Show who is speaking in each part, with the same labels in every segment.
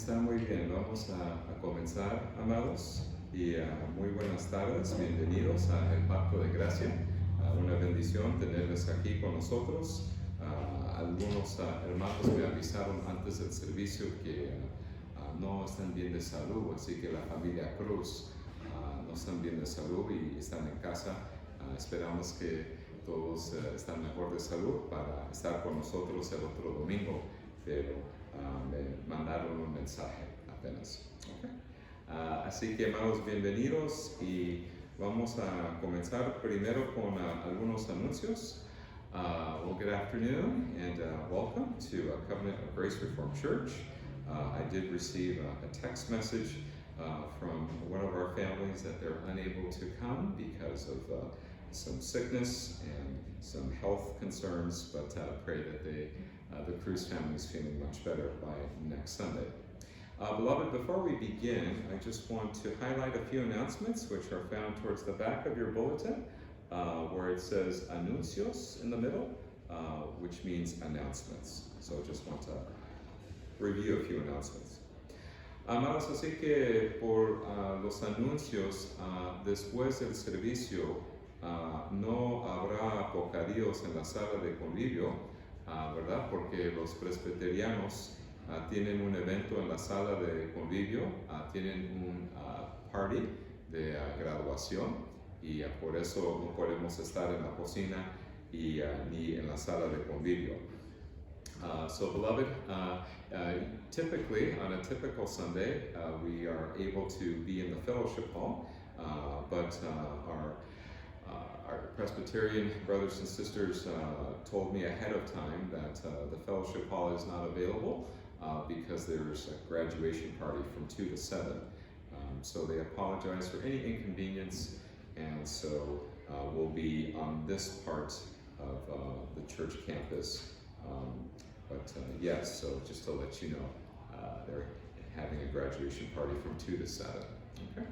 Speaker 1: Está muy bien, vamos a comenzar, amados, y muy buenas tardes, bienvenidos a El Pacto de Gracia. Una bendición tenerles aquí con nosotros. Algunos hermanos me avisaron antes del servicio que no están bien de salud, así que la familia Cruz no están bien de salud y están en casa. Esperamos que todos están mejor de salud para estar con nosotros el otro domingo, pero me mandaron un mensaje apenas. Okay. Así que, hermanos, bienvenidos y vamos a comenzar primero con algunos anuncios. Well, good afternoon and welcome to Covenant of Grace Reformed Church. I did receive a text message from one of our families that they're unable to come because of some sickness and some health concerns, but pray that the Cruz family is feeling much better by next Sunday. Beloved, before we begin, I just want to highlight a few announcements which are found towards the back of your bulletin, where it says anuncios in the middle, which means announcements. So I just want to review a few announcements. Amados, así que por los anuncios, después del servicio, no habrá bocadillos en la sala de convivio, ¿verdad? Porque los presbiterianos tienen un evento en la sala de convivio, tienen un party de graduación y por eso no podemos estar en la cocina y ni en la sala de convivio. So beloved, typically on a typical Sunday, we are able to be in the fellowship hall, but our Presbyterian brothers and sisters told me ahead of time that the fellowship hall is not available because there's a graduation party from 2 to 7. So they apologize for any inconvenience, and so we'll be on this part of the church campus. Yes, so just to let you know, they're having a graduation party from 2 to 7. Okay?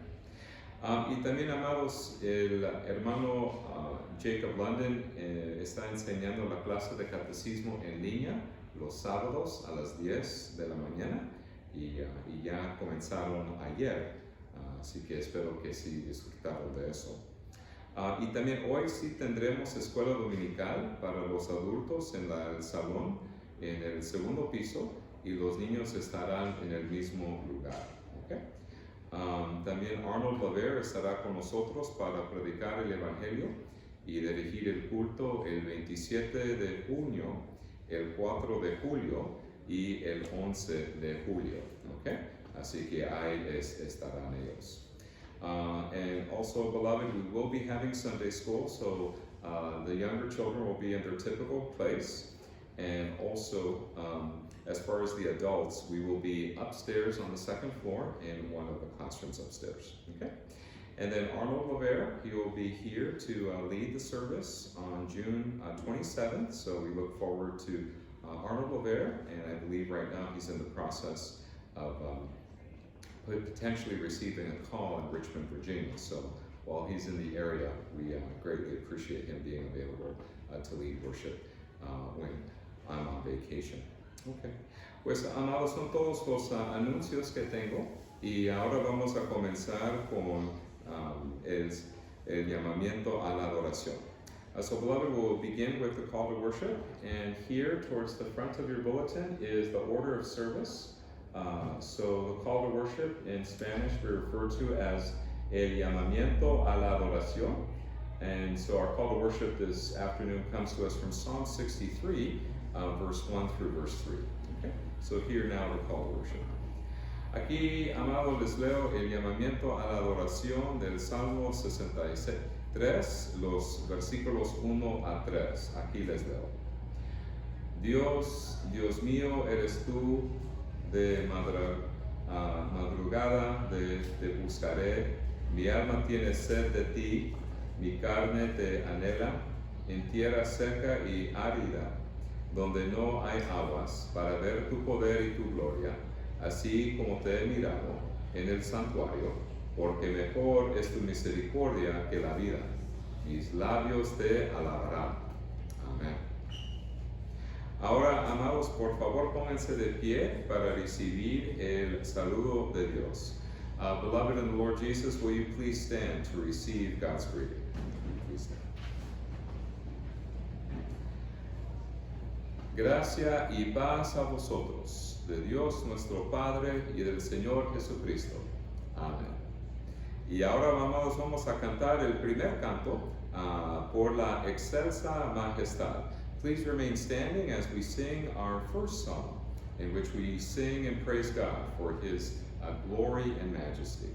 Speaker 1: Y también, amados, el hermano Jacob London está enseñando la clase de catecismo en línea los sábados a las 10 de la mañana y ya comenzaron ayer, así que espero que sí disfrutaron de eso. Y también hoy sí tendremos escuela dominical para los adultos en el salón, en el segundo piso, y los niños estarán en el mismo lugar. ¿Okay? También Arnold Laver estará con nosotros para predicar el Evangelio y dirigir el culto el 27 de junio, el 4 de julio y el 11 de julio. ¿Okay? Así que ahí estarán ellos. And also, beloved, we will be having Sunday school, so the younger children will be in their typical place. And also, as far as the adults, we will be upstairs on the second floor in one of the classrooms upstairs. Okay? And then Arnold Laver, he will be here to lead the service on June 27th. So we look forward to Arnold Laver, and I believe right now he's in the process of potentially receiving a call in Richmond, Virginia. So while he's in the area, we greatly appreciate him being available to lead worship when I'm on vacation. Okay. Pues, amados, son todos los anuncios que tengo y ahora vamos a comenzar con el llamamiento a la adoración. So, beloved, we'll begin with the call to worship, and here towards the front of your bulletin is the order of service. So the call to worship in Spanish we refer to as el llamamiento a la adoración. And so our call to worship this afternoon comes to us from Psalm 63, verse 1 through verse 3. Okay? So here now the call to worship. Aquí, amado, les leo el llamamiento a la adoración del Salmo 63, los versículos 1 a 3. Aquí les leo. Dios, Dios mío, eres tú. De madrugada te buscaré, mi alma tiene sed de ti, mi carne te anhela, en tierra seca y árida, donde no hay aguas, para ver tu poder y tu gloria, así como te he mirado en el santuario, porque mejor es tu misericordia que la vida. Mis labios te alabarán. Amén. Ahora, amados, por favor, pónganse de pie para recibir el saludo de Dios. Beloved in the Lord Jesus, will you please stand to receive God's greeting? Please stand. Gracia y paz a vosotros, de Dios nuestro Padre y del Señor Jesucristo. Amén. Y ahora vamos a cantar el primer canto por la excelsa majestad. Please remain standing as we sing our first song, in which we sing and praise God for His glory and majesty.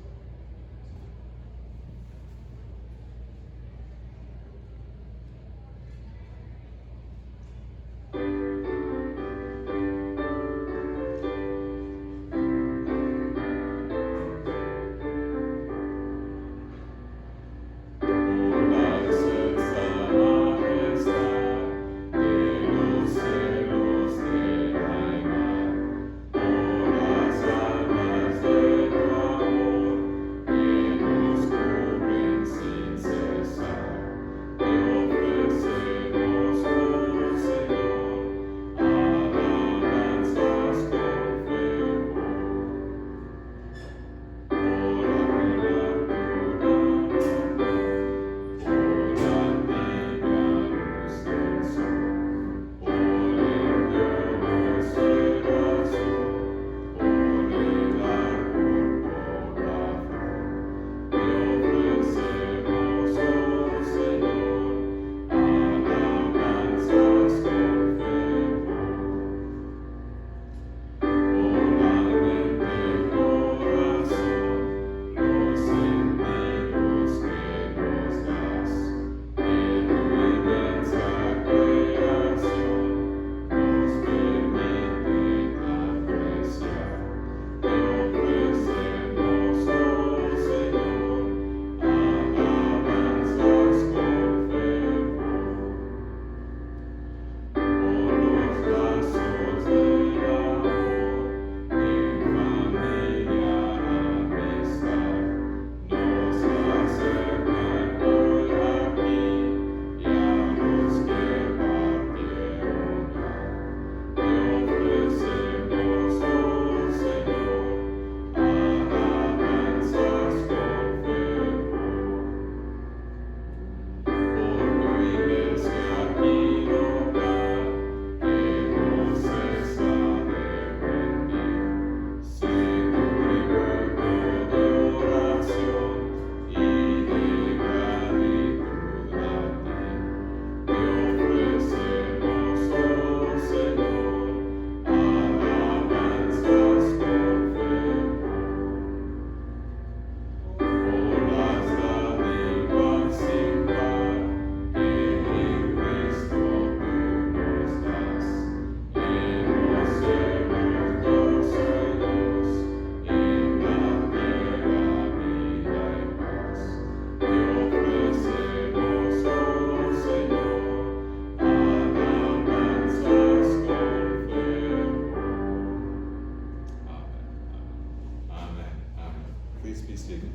Speaker 1: Please be seated.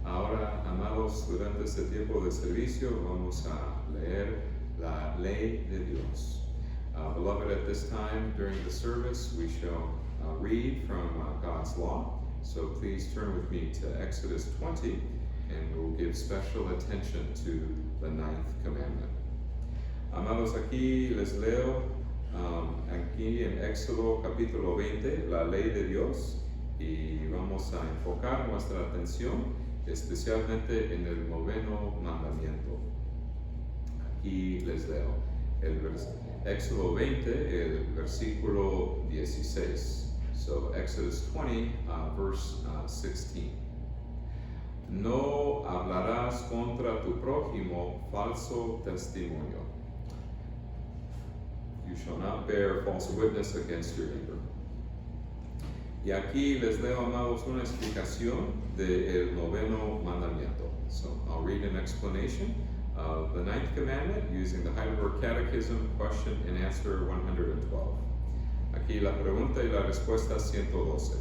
Speaker 1: Ahora, amados, durante este tiempo de servicio vamos a leer la ley de Dios. Beloved, at this time during the service we shall read from God's law. So please turn with me to Exodus 20. And we'll give special attention to the 9th commandment. Amados, aquí les leo, aquí en Éxodo capítulo 20, la ley de Dios, y vamos a enfocar nuestra atención especialmente en el 9º mandamiento. Aquí les leo Éxodo 20, el versículo 16. So Exodus 20, verse 16. No hablarás contra tu prójimo falso testimonio. You shall not bear false witness against your neighbor. Y aquí les leo, amados, una explicación del 9º mandamiento. So I'll read an explanation of the 9th commandment using the Heidelberg Catechism, question and answer 112. Aquí la pregunta y la respuesta 112.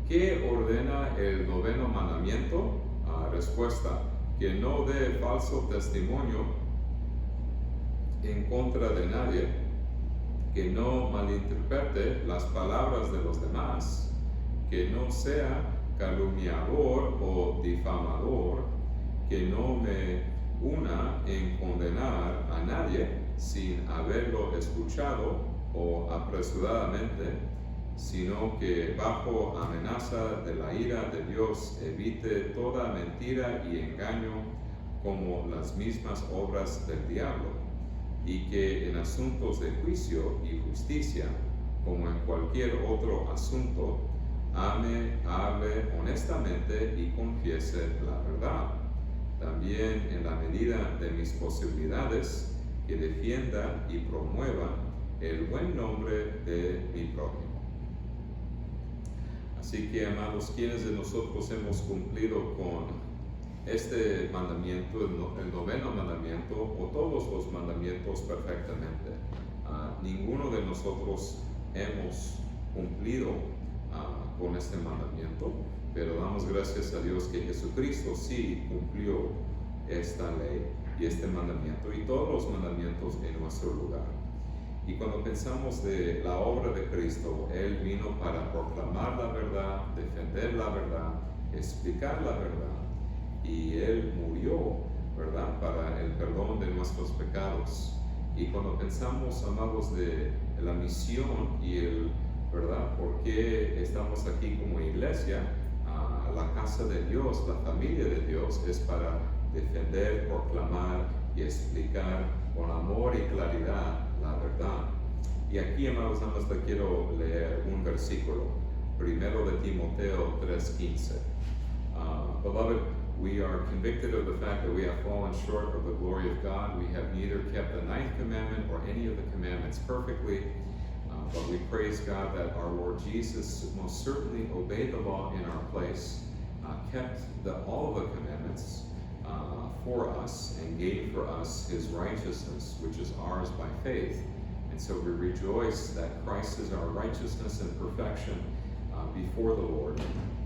Speaker 1: ¿Qué ordena el noveno mandamiento? Respuesta, que no dé falso testimonio en contra de nadie, que no malinterprete las palabras de los demás, que no sea calumniador o difamador, que no me una en condenar a nadie sin haberlo escuchado o apresuradamente, sino que bajo amenaza de la ira de Dios evite toda mentira y engaño como las mismas obras del diablo, y que en asuntos de juicio y justicia, como en cualquier otro asunto, ame, hable honestamente y confiese la verdad. También en la medida de mis posibilidades, que defienda y promueva el buen nombre de mi prójimo. Así que, amados, quienes de nosotros hemos cumplido con este mandamiento, el noveno mandamiento, o todos los mandamientos perfectamente? Ninguno de nosotros hemos cumplido con este mandamiento, pero damos gracias a Dios que Jesucristo sí cumplió esta ley y este mandamiento y todos los mandamientos en nuestro lugar. Y cuando pensamos de la obra de Cristo, Él vino para proclamar la verdad, defender la verdad, explicar la verdad, y Él murió, ¿verdad?, para el perdón de nuestros pecados. Y cuando pensamos, amados, de la misión y ¿verdad?, por qué estamos aquí como iglesia, la casa de Dios, la familia de Dios, es para defender, proclamar y explicar con amor y claridad la verdad. Y aquí, amados, nada más te quiero leer un versículo, primero de Timoteo 3:15. Beloved, we are convicted of the fact that we have fallen short of the glory of God. We have neither kept the ninth commandment or any of the commandments perfectly, but we praise God that our Lord Jesus most certainly obeyed the law in our place, kept all of the commandments for us, and gained for us his righteousness, which is ours by faith. And so we rejoice that Christ is our righteousness and perfection before the Lord.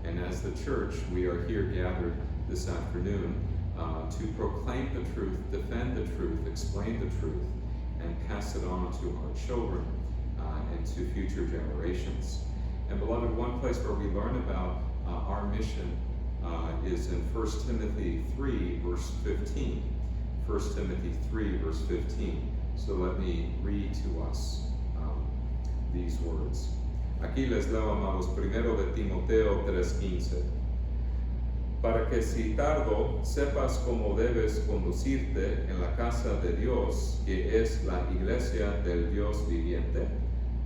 Speaker 1: And as the church, we are here gathered this afternoon to proclaim the truth, defend the truth, explain the truth, and pass it on to our children and to future generations. And beloved, one place where we learn about our mission is in 1 Timothy 3, verse 15. 1 Timothy 3, verse 15. So let me read to us these words. Aquí les leo, amados, primero de Timoteo 3:15. Para que si tardo sepas cómo debes conducirte en la casa de Dios, que es la iglesia del Dios viviente,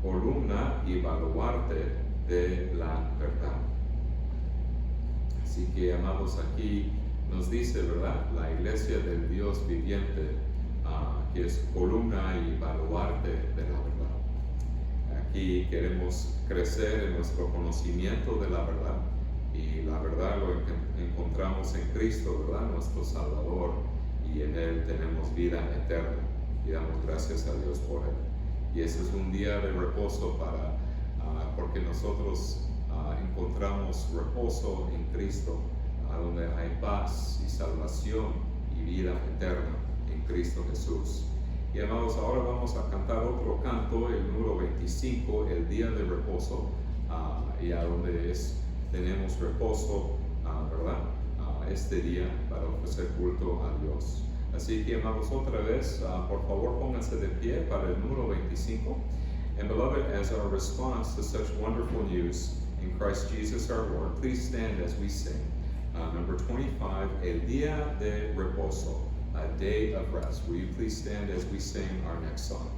Speaker 1: columna y baluarte de la verdad. Así que, amados, aquí nos dice, ¿verdad?, la iglesia del Dios viviente, que es columna y baluarte de la verdad. Aquí queremos crecer en nuestro conocimiento de la verdad, y la verdad lo encontramos en Cristo, ¿verdad?, nuestro Salvador, y en Él tenemos vida eterna, y damos gracias a Dios por Él. Y ese es un día de reposo porque nosotros encontramos reposo en Cristo, donde hay paz y salvación y vida eterna en Cristo Jesús. Y amados, ahora vamos a cantar otro canto, el número 25, el día de reposo, y a donde tenemos reposo, ¿verdad?, este día para ofrecer culto a Dios. Así que, amados, otra vez, por favor, pónganse de pie para el número 25. And beloved, as our response to such wonderful news in Christ Jesus our Lord, please stand as we sing number 25, El Día de Reposo, a day of rest. Will you please stand as we sing our next song?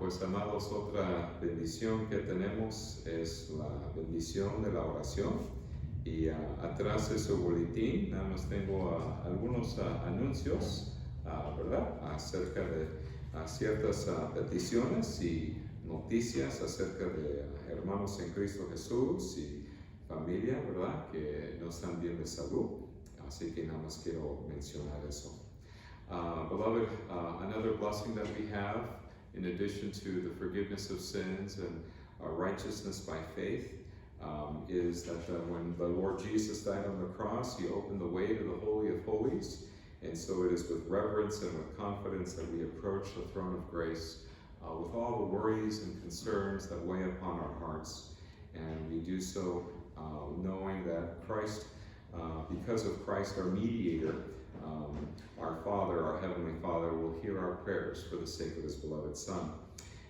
Speaker 1: Pues amados, otra bendición que tenemos es la bendición de la oración. Y atrás de su boletín, nada más tengo algunos anuncios, ¿verdad? Acerca de ciertas peticiones y noticias acerca de hermanos en Cristo Jesús y familia, ¿verdad? Que no están bien de salud. Así que nada más quiero mencionar eso. Beloved, another blessing that we have, in addition to the forgiveness of sins and righteousness by faith, is that when the Lord Jesus died on the cross, He opened the way to the Holy of Holies. And so it is with reverence and with confidence that we approach the throne of grace with all the worries and concerns that weigh upon our hearts. And we do so knowing that Christ, because of Christ, our mediator, our Father, our Heavenly Father, will hear our prayers for the sake of His beloved Son.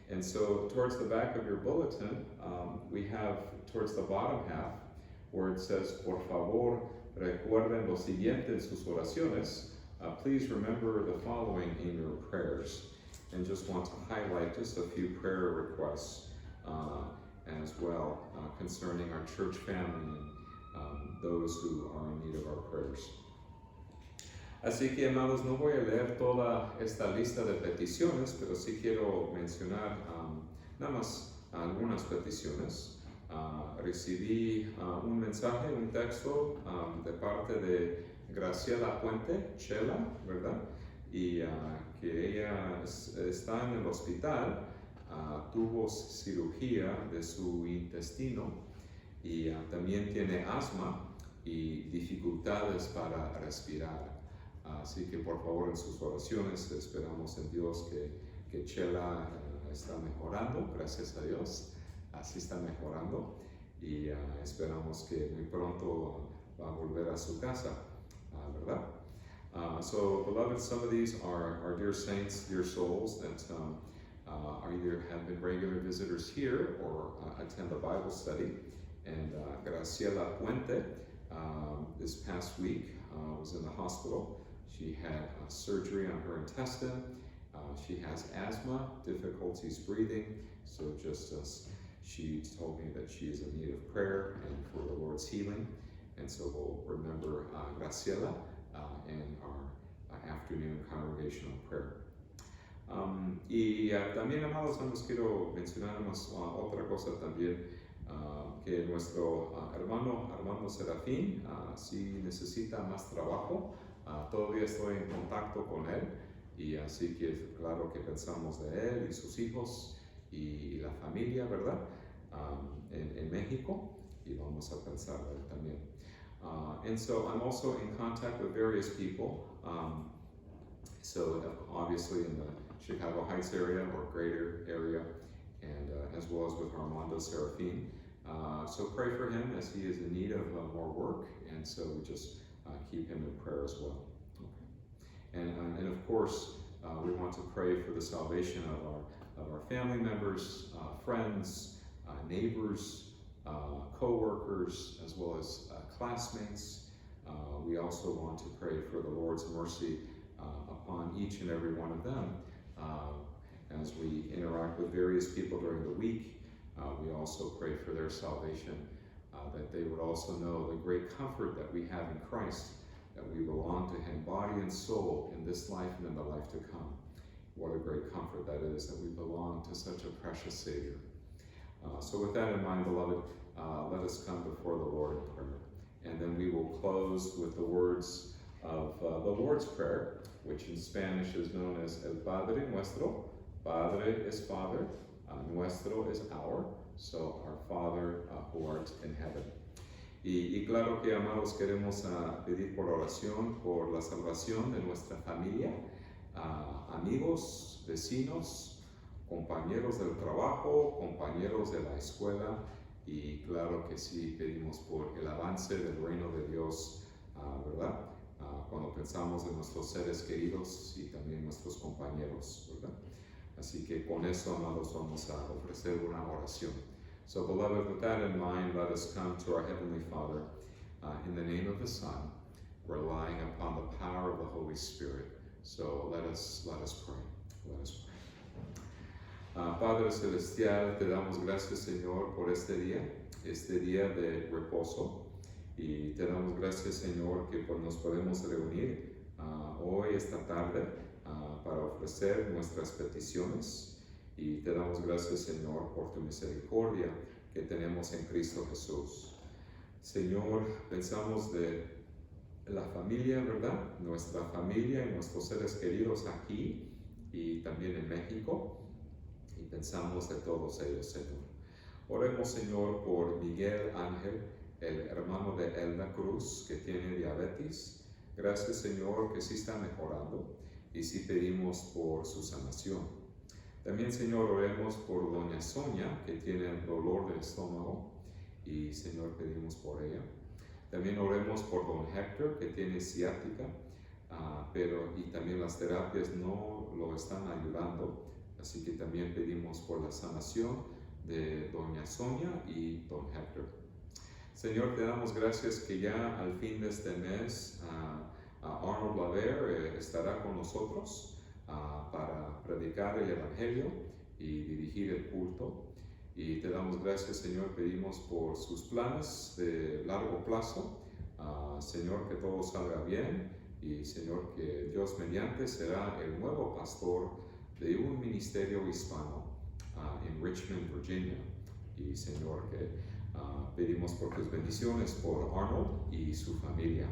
Speaker 1: And so towards the back of your bulletin, we have towards the bottom half, where it says, por favor, recuerden lo siguiente en sus oraciones. Please remember the following in your prayers. And just want to highlight just a few prayer requests as well concerning our church family and those who are in need of our prayers. Así que, amados, no voy a leer toda esta lista de peticiones, pero sí quiero mencionar nada más algunas peticiones. Recibí un mensaje, un texto de parte de Graciela Puente, Chela, ¿verdad? Y que ella está en el hospital, tuvo cirugía de su intestino y también tiene asma y dificultades para respirar. Así que por favor en sus oraciones esperamos en Dios que Chela está mejorando, gracias a Dios, así está mejorando y esperamos que muy pronto va a volver a su casa, ¿verdad? So beloved, some of these are dear saints, dear souls that either have been regular visitors here or attend the Bible study. And Graciela Puente this past week was in the hospital. She had surgery on her intestine. She has asthma, difficulties breathing. So just as she told me that she is in need of prayer and for the Lord's healing. And so we'll remember Graciela in our afternoon congregational prayer. Y también, amados, nos quiero mencionar otra cosa también, que nuestro hermano Armando Serafín sí necesita más trabajo. Todavía estoy en contacto con él y así que claro que pensamos de él y sus hijos y la familia, ¿verdad? En México, y vamos a pensar de él también. And so I'm also in contact with various people. So obviously in the Chicago Heights area or greater area, and as well as with Armando Serafin. So pray for him as he is in need of more work, and so we just keep him in prayer as well. Okay. And of course, we want to pray for the salvation of our family members, friends, neighbors, co-workers, as well as classmates. We also want to pray for the Lord's mercy upon each and every one of them. As we interact with various people during the week, we also pray for their salvation, that they would also know the great comfort that we have in Christ, that we belong to Him, body and soul, in this life and in the life to come. What a great comfort that is, that we belong to such a precious Savior. So with that in mind, beloved, let us come before the Lord in prayer. And then we will close with the words of the Lord's Prayer, which in Spanish is known as El Padre Nuestro. Padre is Father, nuestro is our, so our Father who art in heaven. Y claro que, amados, queremos pedir por oración por la salvación de nuestra familia, amigos, vecinos, compañeros del trabajo, compañeros de la escuela, y claro que sí pedimos por el avance del reino de Dios, ¿verdad? Cuando pensamos en nuestros seres queridos y también nuestros compañeros, ¿verdad? Así que con eso, amados, vamos a ofrecer una oración. So, beloved, with that in mind, let us come to our Heavenly Father in the name of the Son, relying upon the power of the Holy Spirit. So let us pray. Let us pray. Padre Celestial, te damos gracias, Señor, por este día de reposo. Y te damos gracias, Señor, que nos podemos reunir hoy, esta tarde, para ofrecer nuestras peticiones. Y te damos gracias, Señor, por tu misericordia que tenemos en Cristo Jesús. Señor, pensamos de la familia, ¿verdad? Nuestra familia y nuestros seres queridos aquí y también en México. Y pensamos de todos ellos, Señor. Oremos, Señor, por Miguel Ángel, el hermano de Elda Cruz, que tiene diabetes. Gracias, Señor, que sí está mejorando y sí pedimos por su sanación. También, Señor, oremos por doña Sonia, que tiene dolor de estómago y, Señor, pedimos por ella. También oremos por don Héctor, que tiene ciática, y también las terapias no lo están ayudando, así que también pedimos por la sanación de doña Sonia y don Héctor. Señor, te damos gracias que ya al fin de este mes Arnold Laver estará con nosotros para predicar el Evangelio y dirigir el culto. Y te damos gracias, Señor, pedimos por sus planes de largo plazo. Señor, que todo salga bien y, Señor, que Dios mediante será el nuevo pastor de un ministerio hispano en Richmond, Virginia. Y, Señor, que pedimos por tus bendiciones por Arnold y su familia.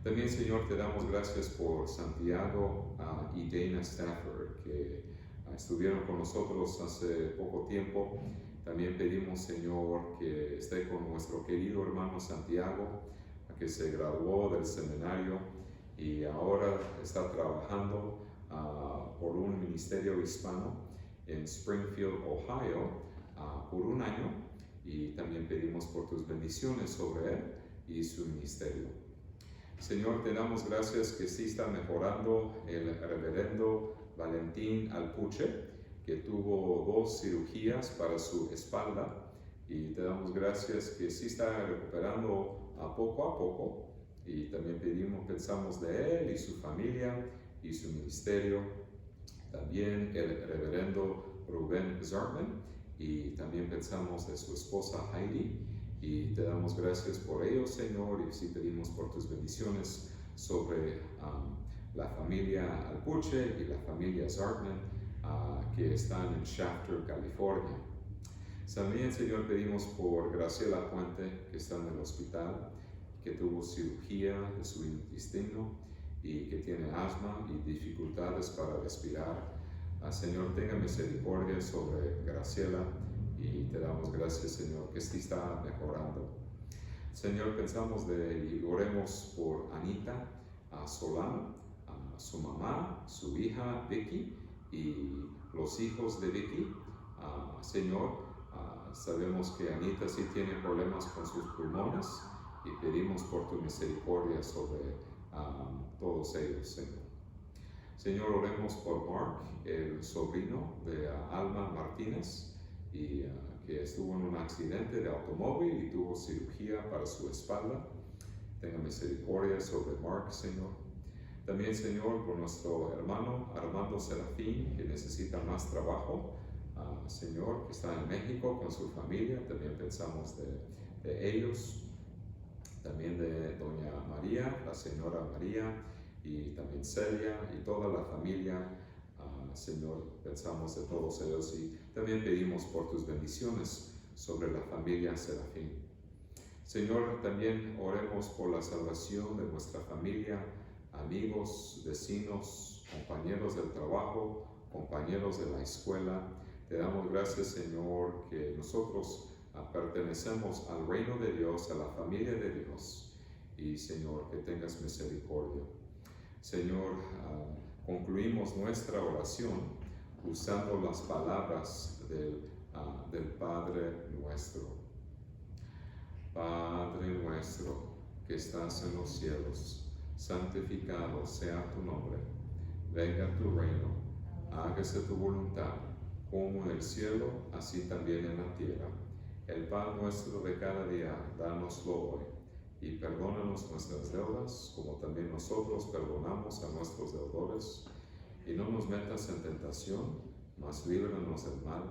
Speaker 1: También, Señor, te damos gracias por Santiago y Dana Stafford, que estuvieron con nosotros hace poco tiempo. También pedimos, Señor, que esté con nuestro querido hermano Santiago, que se graduó del seminario y ahora está trabajando por un ministerio hispano en Springfield, Ohio, por un año. Y también pedimos por tus bendiciones sobre él y su ministerio. Señor, te damos gracias que sí está mejorando el reverendo Valentín Alpuche, que tuvo 2 cirugías para su espalda, y te damos gracias que sí está recuperando a poco, y también pensamos de él y su familia y su ministerio. También el reverendo Rubén Zartman, y también pensamos de su esposa Heidi, y te damos gracias por ellos, Señor, y sí pedimos por tus bendiciones sobre la familia Alpuche y la familia Zartman, que están en Shafter, California. También, Señor, pedimos por Graciela Puente, que está en el hospital, que tuvo cirugía de su intestino y que tiene asma y dificultades para respirar. Señor, tenga misericordia sobre Graciela y te damos gracias, Señor, que sí está mejorando. Señor, pensamos y oremos por Anita Solano, su mamá, su hija Vicky y los hijos de Vicky. Señor, sabemos que Anita sí tiene problemas con sus pulmones y pedimos por tu misericordia sobre todos ellos, Señor. Señor, oremos por Mark, el sobrino de Alma Martínez, y que estuvo en un accidente de automóvil y tuvo cirugía para su espalda. Tenga misericordia sobre Mark, Señor. También, Señor, por nuestro hermano Armando Serafín, que necesita más trabajo, Señor, que está en México con su familia. También pensamos de ellos. También de doña María, la señora María, y también Celia y toda la familia. Señor, pensamos de todos ellos y también pedimos por tus bendiciones sobre la familia Serafín. Señor, también oremos por la salvación de nuestra familia, amigos, vecinos, compañeros del trabajo, compañeros de la escuela. Te damos gracias, Señor, que nosotros pertenecemos al reino de Dios, a la familia de Dios, y, Señor, que tengas misericordia. Señor, concluimos nuestra oración usando las palabras del Padre nuestro. Padre nuestro que estás en los cielos, santificado sea tu nombre. Venga tu reino, hágase tu voluntad, como en el cielo, así también en la tierra. El pan nuestro de cada día, dánoslo hoy. Y perdónanos nuestras deudas, como también nosotros perdonamos a nuestros deudores. Y no nos metas en tentación, mas líbranos del mal,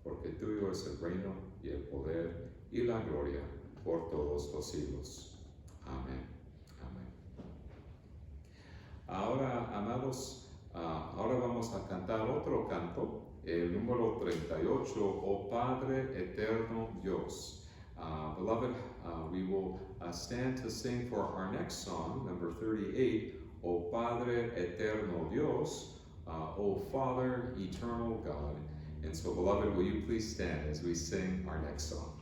Speaker 1: porque tuyo es el reino y el poder y la gloria por todos los siglos. Amén. Amén. Ahora, amados, ahora vamos a cantar otro canto, el número 38, Oh Padre Eterno Dios. Beloved, we will stand to sing for our next song, number 38, O Padre Eterno Dios, O Father Eternal God. And so, beloved, will you please stand as we sing our next song?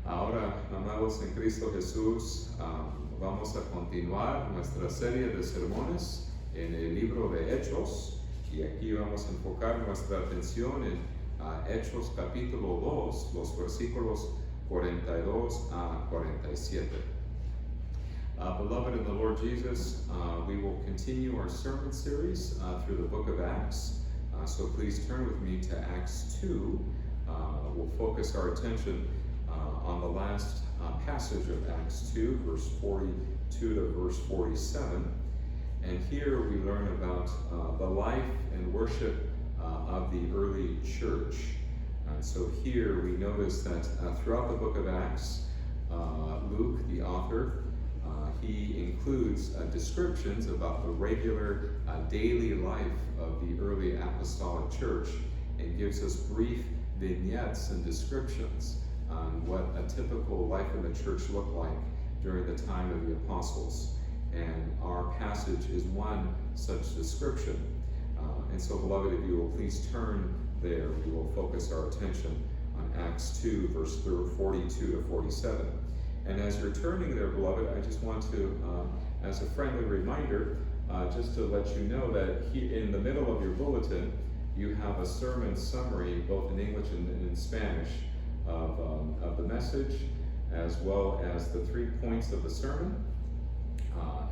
Speaker 1: Ahora, amados en Cristo Jesús, vamos a continuar nuestra serie de sermones en el libro de Hechos, y aquí vamos a enfocar nuestra atención en Hechos capítulo 2, los versículos 42 a 47. Beloved in the Lord Jesus, we will continue our sermon series through the book of Acts. So please turn with me to Acts 2. We'll focus our attention on the last passage of Acts 2, verse 42 to verse 47. And here we learn about the life and worship of the early church. So here we notice that throughout the book of Acts, Luke, the author, he includes descriptions about the regular daily life of the early apostolic church, and gives us brief vignettes and descriptions on what a typical life in the church looked like during the time of the apostles. And our passage is one such description. And so, beloved, if you will please turn there, we will focus our attention on Acts 2, verse 42 to 47. And as you're turning there, beloved, I just want to, as a friendly reminder, just to let you know that in the middle of your bulletin, you have a sermon summary, both in English and in Spanish, of the message, as well as the 3 points of the sermon,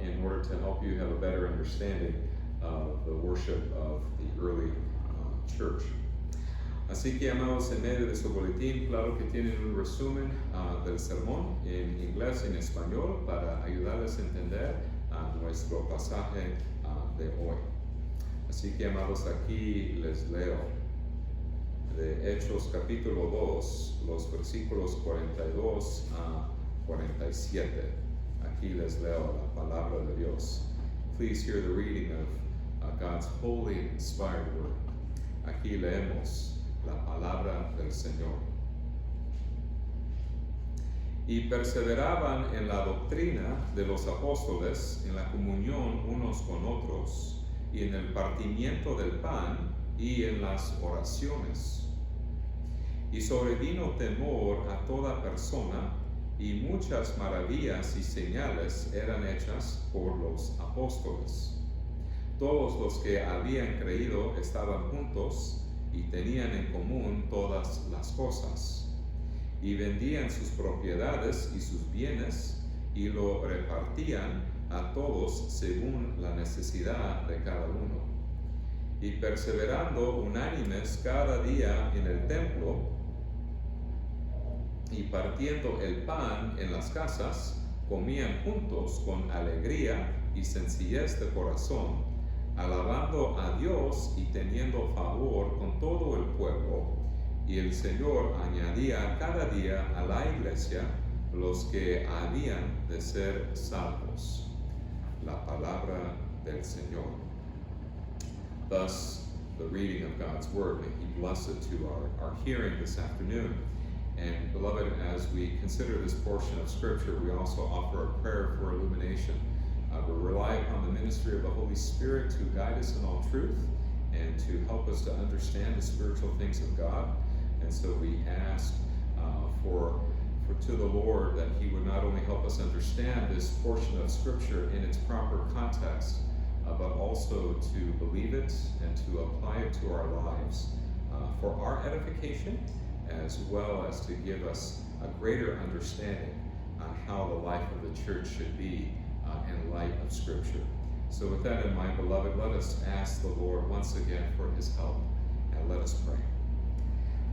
Speaker 1: in order to help you have a better understanding of the worship of the early church. Así que, amados, en medio de su boletín, claro que tienen un resumen del sermón en inglés y en español para ayudarles a entender nuestro pasaje de hoy. Así que, amados, aquí les leo de Hechos capítulo 2, los versículos 42 47. Aquí les leo la palabra de Dios. Please hear the reading of God's holy and inspired word. Aquí leemos la palabra del Señor. Y perseveraban en la doctrina de los apóstoles, en la comunión unos con otros, y en el partimiento del pan, y en las oraciones. Y sobrevino temor a toda persona, y muchas maravillas y señales eran hechas por los apóstoles. Todos los que habían creído estaban juntos y tenían en común todas las cosas, y vendían sus propiedades y sus bienes y lo repartían a todos según la necesidad de cada uno. Y perseverando unánimes cada día en el templo, y partiendo el pan en las casas, comían juntos con alegría y sencillez de corazón, alabando a Dios y teniendo favor con todo el pueblo. Y el Señor añadía cada día a la iglesia los que habían de ser salvos. La palabra del Señor. Thus, the reading of God's Word. May He bless it to our hearing this afternoon. And beloved, as we consider this portion of Scripture, we also offer a prayer for illumination. We rely upon the ministry of the Holy Spirit to guide us in all truth and to help us to understand the spiritual things of God. And so we ask to the Lord that He would not only help us understand this portion of Scripture in its proper context, but also to believe it and to apply it to our lives for our edification, as well as to give us a greater understanding on how the life of the church should be in light of Scripture. So with that in mind, beloved, let us ask the Lord once again for His help, and let us pray.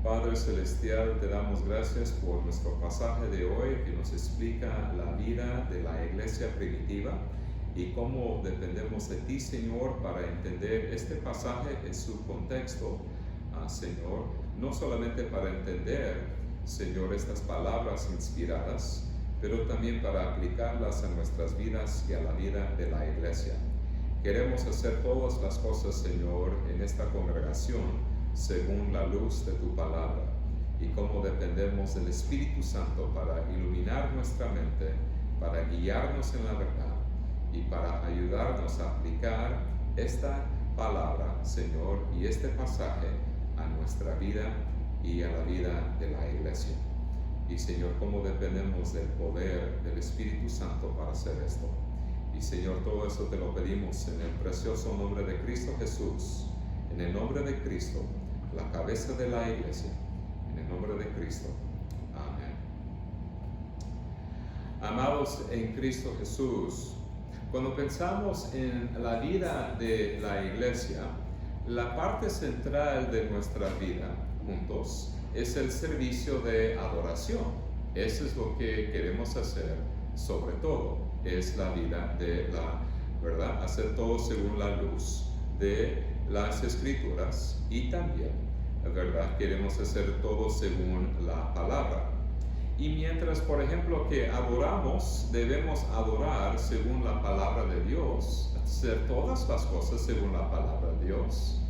Speaker 1: Padre Celestial, te damos gracias por nuestro pasaje de hoy que nos explica la vida de la iglesia primitiva y cómo dependemos de ti, Señor, para entender este pasaje en su contexto, Señor, no solamente para entender, Señor, estas palabras inspiradas, pero también para aplicarlas a nuestras vidas y a la vida de la iglesia. Queremos hacer todas las cosas, Señor, en esta congregación, según la luz de tu palabra, y cómo dependemos del Espíritu Santo para iluminar nuestra mente, para guiarnos en la verdad, y para ayudarnos a aplicar esta palabra, Señor, y este pasaje a nuestra vida y a la vida de la iglesia. Y Señor, cómo dependemos del poder del Espíritu Santo para hacer esto. Y Señor, todo eso te lo pedimos en el precioso nombre de Cristo Jesús, en el nombre de Cristo, la cabeza de la iglesia, en el nombre de Cristo. Amén. Amados en Cristo Jesús, cuando pensamos en la vida de la iglesia, la parte central de nuestra vida juntos es el servicio de adoración. Eso es lo que queremos hacer, sobre todo, es la vida de la verdad, hacer todo según la luz de las Escrituras, y también, ¿verdad?, queremos hacer todo según la palabra. Y mientras, por ejemplo, que adoramos, debemos adorar según la palabra de Dios, hacer todas las cosas según la palabra de Dios.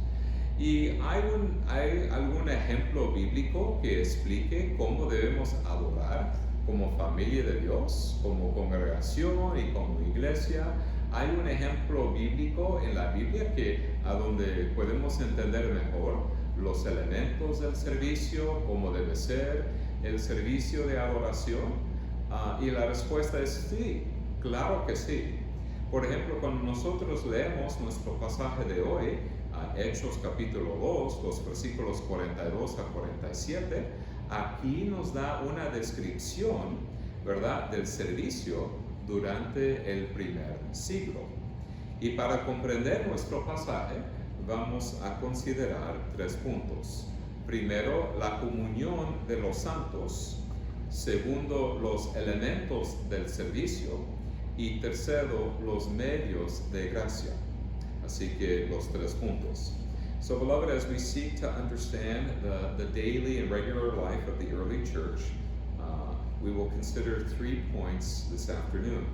Speaker 1: ¿Y hay algún ejemplo bíblico que explique cómo debemos adorar como familia de Dios, como congregación y como iglesia? ¿Hay un ejemplo bíblico en la Biblia a donde podemos entender mejor los elementos del servicio, cómo debe ser el servicio de adoración? Y la respuesta es sí, claro que sí. Por ejemplo, cuando nosotros leemos nuestro pasaje de hoy, Hechos capítulo 2, los versículos 42 a 47, aquí nos da una descripción, ¿verdad?, del servicio durante el primer siglo. Y para comprender nuestro pasaje, vamos a considerar 3 puntos. Primero, la comunión de los santos. Segundo, los elementos del servicio. Y tercero, los medios de gracia. Así que los 3 puntos. So, beloved, as we seek to understand the daily and regular life of the early church, we will consider 3 points this afternoon.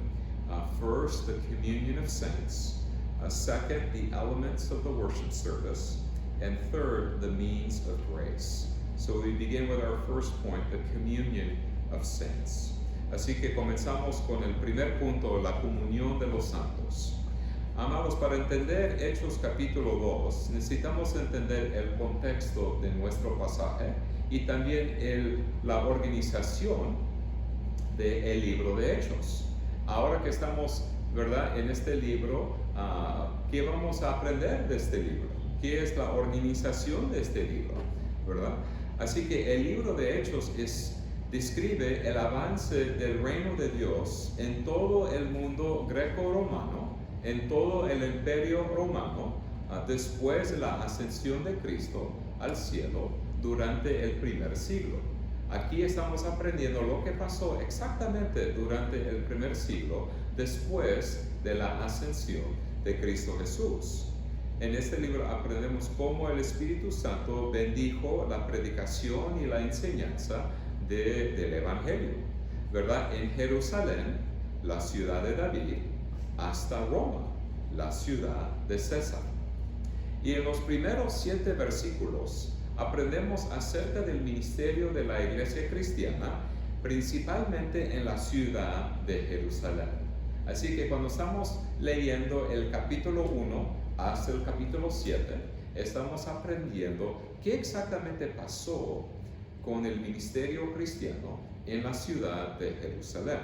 Speaker 1: First, the communion of saints. Second, the elements of the worship service. And third, the means of grace. So we begin with our first point, the communion of saints. Así que comenzamos con el primer punto, la comunión de los santos. Amados, para entender Hechos capítulo 2, necesitamos entender el contexto de nuestro pasaje y también la organización del libro de Hechos. Ahora que estamos, ¿verdad?, en este libro, ¿qué vamos a aprender de este libro? ¿Qué es la organización de este libro? ¿Verdad? Así que el libro de Hechos describe el avance del reino de Dios en todo el mundo greco-romano, en todo el imperio romano, después de la ascensión de Cristo al cielo durante el primer siglo. Aquí estamos aprendiendo lo que pasó exactamente durante el primer siglo después de la ascensión de Cristo Jesús. En este libro aprendemos cómo el Espíritu Santo bendijo la predicación y la enseñanza del Evangelio, ¿verdad? En Jerusalén, la ciudad de David, hasta Roma, la ciudad de César. Y en los primeros 7 versículos aprendemos acerca del ministerio de la iglesia cristiana, principalmente en la ciudad de Jerusalén. Así que cuando estamos leyendo el capítulo 1 hasta el capítulo 7, estamos aprendiendo qué exactamente pasó con el ministerio cristiano en la ciudad de Jerusalén,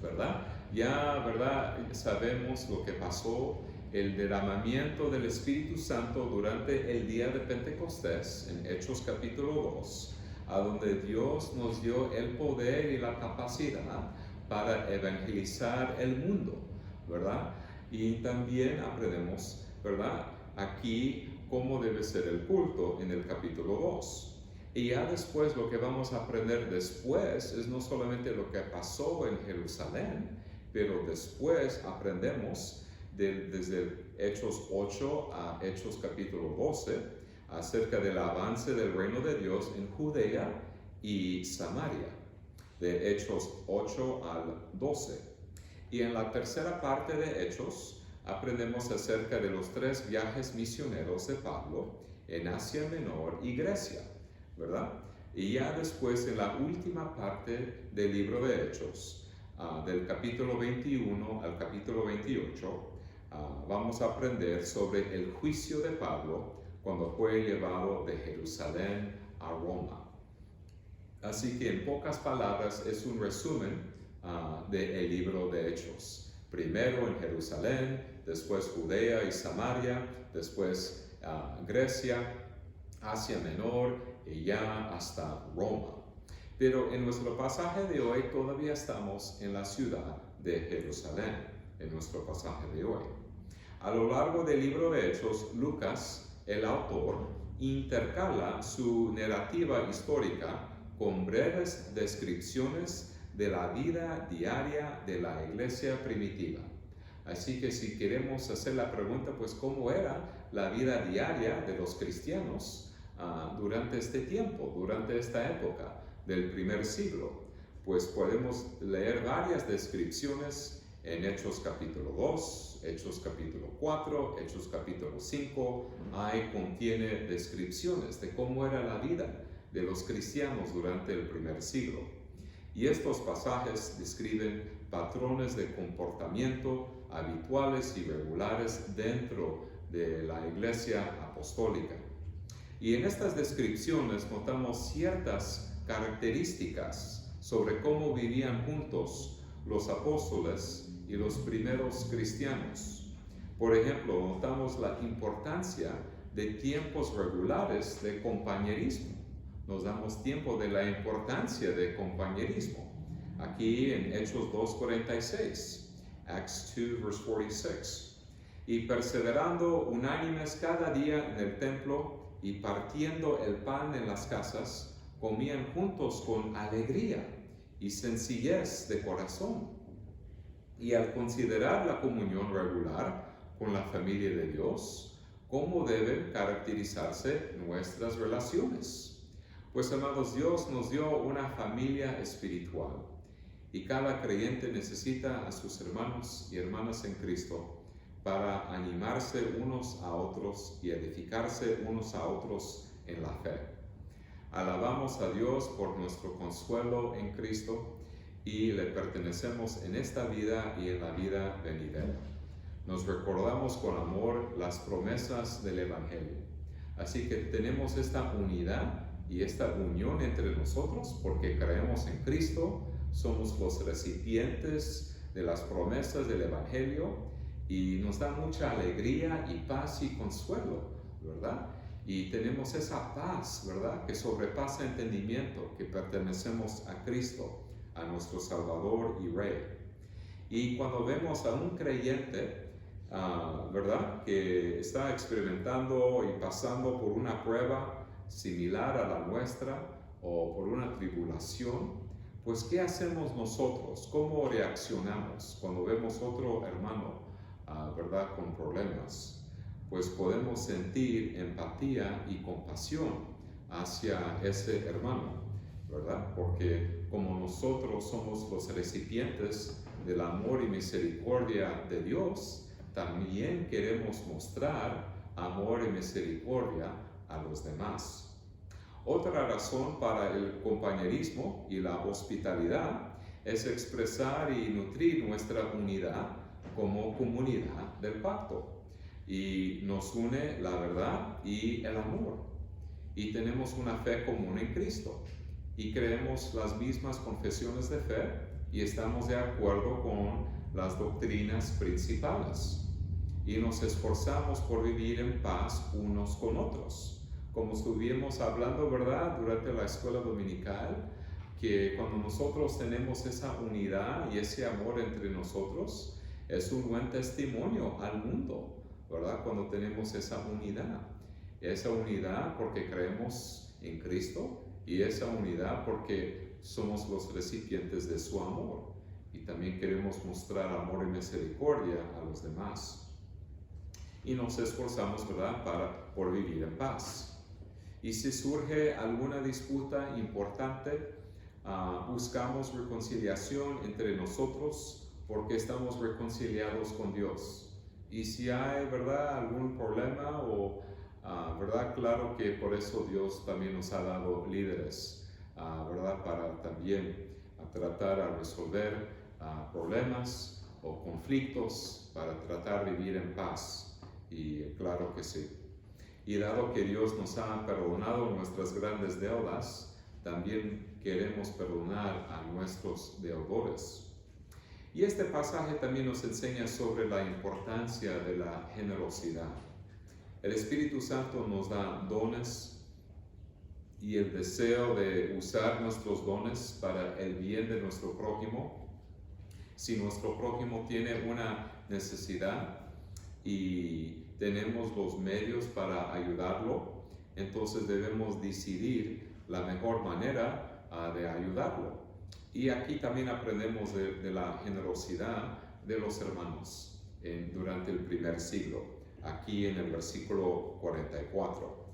Speaker 1: ¿verdad? Ya, ¿verdad?, sabemos lo que pasó, el derramamiento del Espíritu Santo durante el día de Pentecostés, en Hechos capítulo 2, a donde Dios nos dio el poder y la capacidad para evangelizar el mundo, ¿verdad? Y también aprendemos, ¿verdad?, aquí cómo debe ser el culto en el capítulo 2. Y ya después lo que vamos a aprender después es no solamente lo que pasó en Jerusalén, pero después aprendemos desde Hechos 8 a Hechos capítulo 12 acerca del avance del reino de Dios en Judea y Samaria, de Hechos 8 al 12. Y en la tercera parte de Hechos aprendemos acerca de los 3 viajes misioneros de Pablo en Asia Menor y Grecia, ¿verdad? Y ya después en la última parte del libro de Hechos, del capítulo 21 al capítulo 28, vamos a aprender sobre el juicio de Pablo cuando fue llevado de Jerusalén a Roma. Así que en pocas palabras es un resumen del libro de Hechos. Primero en Jerusalén, después Judea y Samaria, después Grecia, Asia Menor y ya hasta Roma. Pero en nuestro pasaje de hoy todavía estamos en la ciudad de Jerusalén, en nuestro pasaje de hoy. A lo largo del libro de Hechos, Lucas, el autor, intercala su narrativa histórica con breves descripciones de la vida diaria de la iglesia primitiva. Así que si queremos hacer la pregunta, pues ¿cómo era la vida diaria de los cristianos durante este tiempo, durante esta época del primer siglo? Pues podemos leer varias descripciones en Hechos capítulo 2, Hechos capítulo 4, Hechos capítulo 5. Ahí contiene descripciones de cómo era la vida de los cristianos durante el primer siglo. Y estos pasajes describen patrones de comportamiento habituales y regulares dentro de la iglesia apostólica. Y en estas descripciones notamos ciertas características sobre cómo vivían juntos los apóstoles y los primeros cristianos. Por ejemplo, notamos la importancia de tiempos regulares de compañerismo. Nos damos tiempo de la importancia de compañerismo. Aquí en Hechos 2:46, Acts 2 verse 46. Y perseverando unánimes cada día en el templo y partiendo el pan en las casas, comían juntos con alegría y sencillez de corazón. Y al considerar la comunión regular con la familia de Dios, ¿cómo deben caracterizarse nuestras relaciones? Pues amados, Dios nos dio una familia espiritual y cada creyente necesita a sus hermanos y hermanas en Cristo para animarse unos a otros y edificarse unos a otros en la fe. Alabamos a Dios por nuestro consuelo en Cristo y le pertenecemos en esta vida y en la vida venidera. Nos recordamos con amor las promesas del Evangelio. Así que tenemos esta unidad y esta unión entre nosotros porque creemos en Cristo, somos los recipientes de las promesas del Evangelio y nos da mucha alegría y paz y consuelo, ¿verdad? Y tenemos esa paz, ¿verdad? Que sobrepasa entendimiento, que pertenecemos a Cristo, a nuestro Salvador y Rey. Y cuando vemos a un creyente, ¿verdad? Que está experimentando y pasando por una prueba similar a la nuestra o por una tribulación, pues ¿qué hacemos nosotros? ¿Cómo reaccionamos cuando vemos otro hermano, ¿verdad? Con problemas? Pues podemos sentir empatía y compasión hacia ese hermano, ¿verdad? Porque como nosotros somos los recipientes del amor y misericordia de Dios, también queremos mostrar amor y misericordia a los demás. Otra razón para el compañerismo y la hospitalidad es expresar y nutrir nuestra unidad como comunidad del pacto. Y nos une la verdad y el amor. Y tenemos una fe común en Cristo. Y creemos las mismas confesiones de fe y estamos de acuerdo con las doctrinas principales. Y nos esforzamos por vivir en paz unos con otros. Como estuvimos hablando, ¿verdad?, durante la escuela dominical, que cuando nosotros tenemos esa unidad y ese amor entre nosotros, es un buen testimonio al mundo, ¿verdad? Cuando tenemos esa unidad porque creemos en Cristo y esa unidad porque somos los recipientes de su amor y también queremos mostrar amor y misericordia a los demás. Y nos esforzamos, ¿verdad?, por vivir en paz. Y si surge alguna disputa importante, buscamos reconciliación entre nosotros porque estamos reconciliados con Dios. Y si hay, ¿verdad?, algún problema ¿verdad? Claro que por eso Dios también nos ha dado líderes, ¿verdad?, para también tratar a resolver problemas o conflictos, para tratar de vivir en paz. Y claro que sí. Y dado que Dios nos ha perdonado nuestras grandes deudas, también queremos perdonar a nuestros deudores. Y este pasaje también nos enseña sobre la importancia de la generosidad. El Espíritu Santo nos da dones y el deseo de usar nuestros dones para el bien de nuestro prójimo. Si nuestro prójimo tiene una necesidad y tenemos los medios para ayudarlo, entonces debemos decidir la mejor manera de ayudarlo. Y aquí también aprendemos de la generosidad de los hermanos durante el primer siglo, aquí en el versículo 44,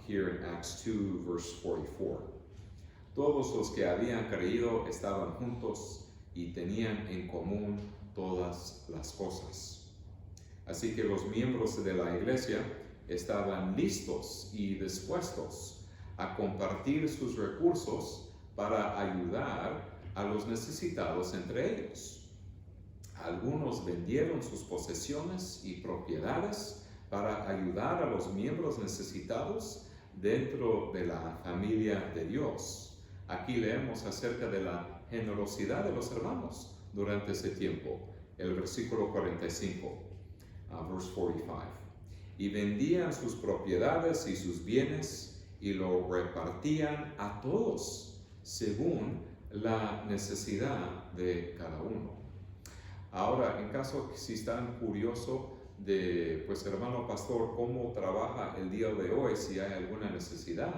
Speaker 1: here in Acts 2, verse 44. Todos los que habían creído estaban juntos y tenían en común todas las cosas. Así que los miembros de la iglesia estaban listos y dispuestos a compartir sus recursos para ayudar a los necesitados entre ellos. Algunos vendieron sus posesiones y propiedades para ayudar a los miembros necesitados dentro de la familia de Dios. Aquí leemos acerca de la generosidad de los hermanos durante ese tiempo, el versículo 45. Verse 45. Y vendían sus propiedades y sus bienes y lo repartían a todos según la necesidad de cada uno. Ahora, en caso que si están curiosos de, pues hermano pastor, cómo trabaja el día de hoy, si hay alguna necesidad,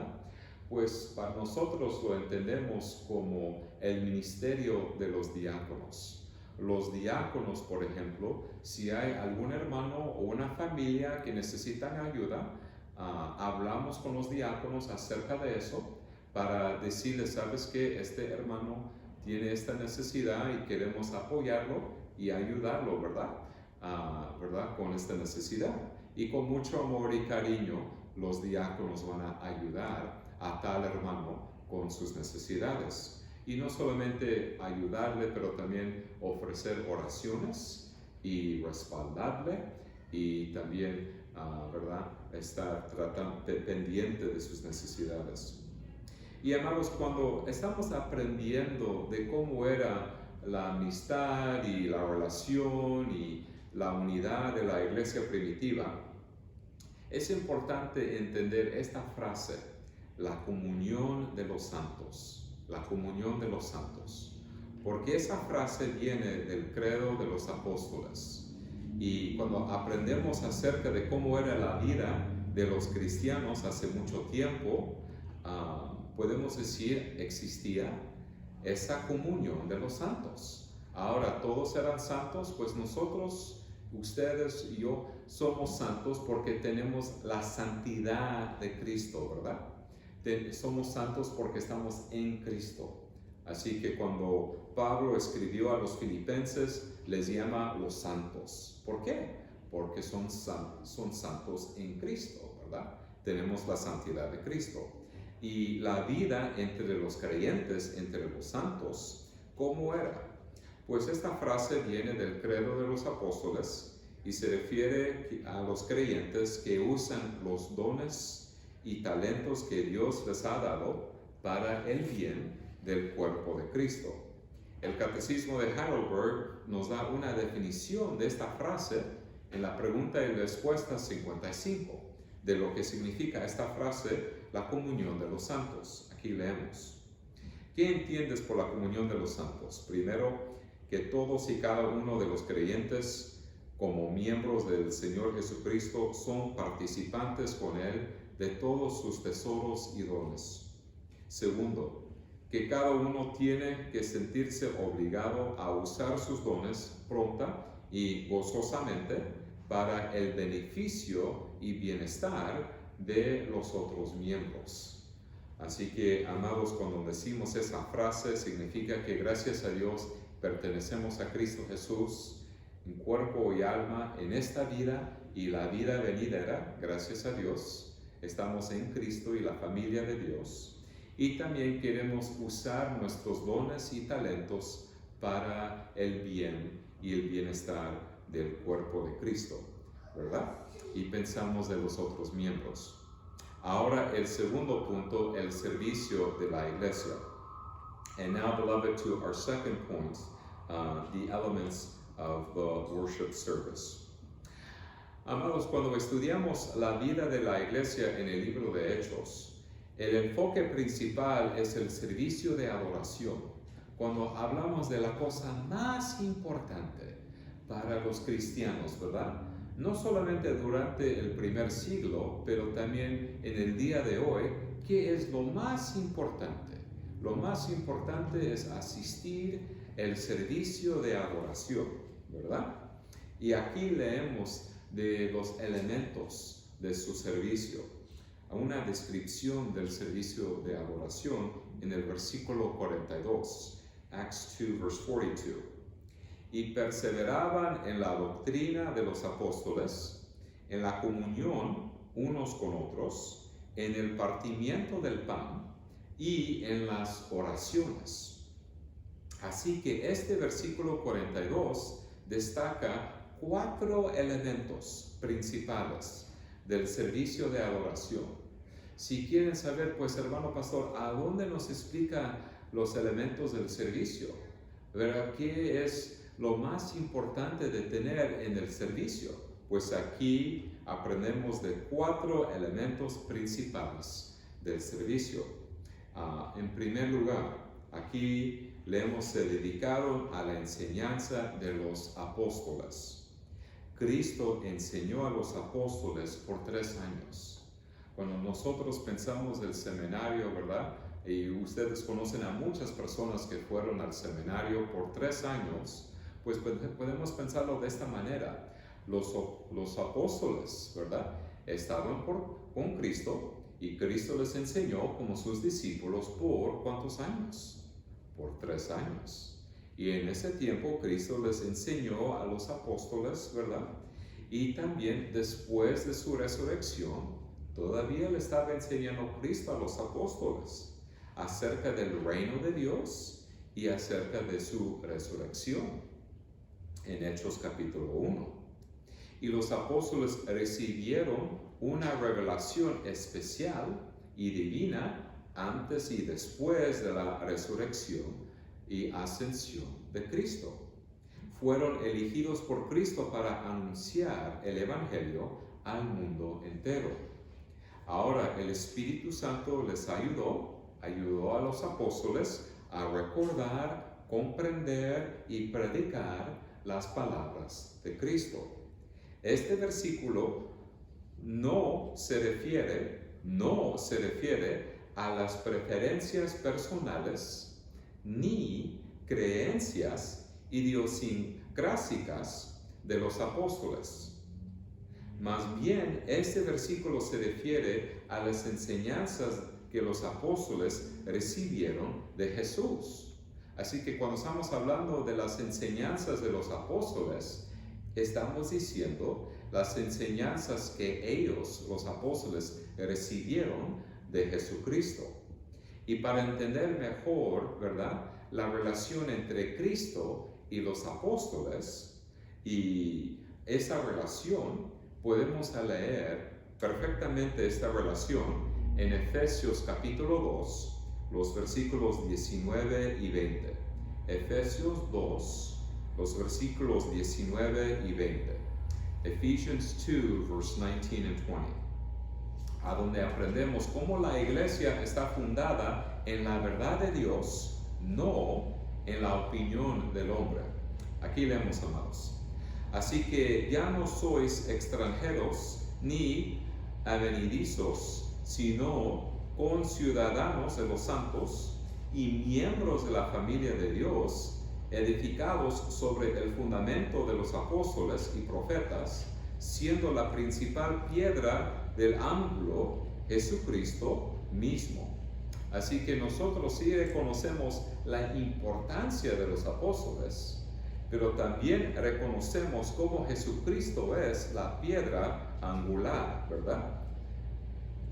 Speaker 1: pues para nosotros lo entendemos como el ministerio de los diáconos. Los diáconos, por ejemplo, si hay algún hermano o una familia que necesitan ayuda, hablamos con los diáconos acerca de eso para decirles, sabes que este hermano tiene esta necesidad y queremos apoyarlo y ayudarlo, ¿verdad? ¿Verdad? Con esta necesidad. Y con mucho amor y cariño, los diáconos van a ayudar a tal hermano con sus necesidades. Y no solamente ayudarle, pero también ofrecer oraciones y respaldarle y también, ¿verdad?, estar pendiente de sus necesidades. Y amados, cuando estamos aprendiendo de cómo era la amistad y la relación y la unidad de la iglesia primitiva, es importante entender esta frase, la comunión de los santos, la comunión de los santos, porque esa frase viene del credo de los apóstoles. Y cuando aprendemos acerca de cómo era la vida de los cristianos hace mucho tiempo, podemos decir, existía esa comunión de los santos. Ahora, ¿todos eran santos? Pues nosotros, ustedes y yo, somos santos porque tenemos la santidad de Cristo, ¿verdad? Somos santos porque estamos en Cristo. Así que cuando Pablo escribió a los filipenses, les llama los santos. ¿Por qué? Porque son santos en Cristo, ¿verdad? Tenemos la santidad de Cristo. Y la vida entre los creyentes, entre los santos, ¿cómo era? Pues esta frase viene del credo de los apóstoles y se refiere a los creyentes que usan los dones y talentos que Dios les ha dado para el bien del cuerpo de Cristo. El Catecismo de Heidelberg nos da una definición de esta frase en la pregunta y respuesta 55, de lo que significa esta frase, la comunión de los santos. Aquí leemos. ¿Qué entiendes por la comunión de los santos? Primero, que todos y cada uno de los creyentes, como miembros del Señor Jesucristo, son participantes con Él de todos sus tesoros y dones. Segundo, que cada uno tiene que sentirse obligado a usar sus dones pronta y gozosamente para el beneficio y bienestar de los otros miembros. Así que, amados, cuando decimos esa frase, significa que gracias a Dios pertenecemos a Cristo Jesús en cuerpo y alma en esta vida y la vida venidera, gracias a Dios. Estamos en Cristo y la familia de Dios. Y también queremos usar nuestros dones y talentos para el bien y el bienestar del cuerpo de Cristo, ¿verdad? Y pensamos de los otros miembros. Ahora el segundo punto, el servicio de la iglesia. And now, beloved, to our second point, the elements of the worship service. Amados, cuando estudiamos la vida de la iglesia en el libro de Hechos, el enfoque principal es el servicio de adoración. Cuando hablamos de la cosa más importante para los cristianos, ¿verdad? No solamente durante el primer siglo, pero también en el día de hoy, ¿qué es lo más importante? Lo más importante es asistir al servicio de adoración, ¿verdad? Y aquí leemos de los elementos de su servicio, una descripción del servicio de adoración en el versículo 42, Acts 2, verse 42. Y perseveraban en la doctrina de los apóstoles, en la comunión unos con otros, en el partimiento del pan y en las oraciones. Así que este versículo 42 destaca 4 elementos principales del servicio de adoración. Si quieren saber, pues hermano pastor, ¿a dónde nos explica los elementos del servicio? ¿Verdad? ¿Qué es lo más importante de tener en el servicio? Pues aquí aprendemos de 4 elementos principales del servicio. En primer lugar, aquí leemos se dedicaron a la enseñanza de los apóstoles. Cristo enseñó a los apóstoles por 3 años. Cuando nosotros pensamos del seminario, ¿verdad? Y ustedes conocen a muchas personas que fueron al seminario por 3 años, pues podemos pensarlo de esta manera. Los apóstoles, ¿verdad? estaban con Cristo y Cristo les enseñó como sus discípulos por ¿cuántos años? Por 3 años. Y en ese tiempo Cristo les enseñó a los apóstoles, ¿verdad? Y también después de su resurrección, todavía le estaba enseñando Cristo a los apóstoles acerca del reino de Dios y acerca de su resurrección en Hechos capítulo 1. Y los apóstoles recibieron una revelación especial y divina antes y después de la resurrección y ascensión de Cristo. Fueron elegidos por Cristo para anunciar el Evangelio al mundo entero. Ahora el Espíritu Santo les ayudó a los apóstoles a recordar, comprender y predicar las palabras de Cristo. Este versículo no se refiere a las preferencias personales ni creencias idiosincrásicas de los apóstoles. Más bien, este versículo se refiere a las enseñanzas que los apóstoles recibieron de Jesús. Así que cuando estamos hablando de las enseñanzas de los apóstoles, estamos diciendo las enseñanzas que ellos, los apóstoles, recibieron de Jesucristo. Y para entender mejor, ¿verdad?, la relación entre Cristo y los apóstoles, y esa relación, podemos leer perfectamente esta relación en Efesios capítulo 2, los versículos 19 y 20. Efesios 2, los versículos 19 y 20. Ephesians 2, verse 19 and 20. A donde aprendemos cómo la iglesia está fundada en la verdad de Dios, no en la opinión del hombre. Aquí leemos, amados. Así que ya no sois extranjeros ni advenedizos, sino conciudadanos de los santos y miembros de la familia de Dios, edificados sobre el fundamento de los apóstoles y profetas, siendo la principal piedra del ángulo Jesucristo mismo. Así que nosotros sí reconocemos la importancia de los apóstoles, pero también reconocemos cómo Jesucristo es la piedra angular, ¿verdad?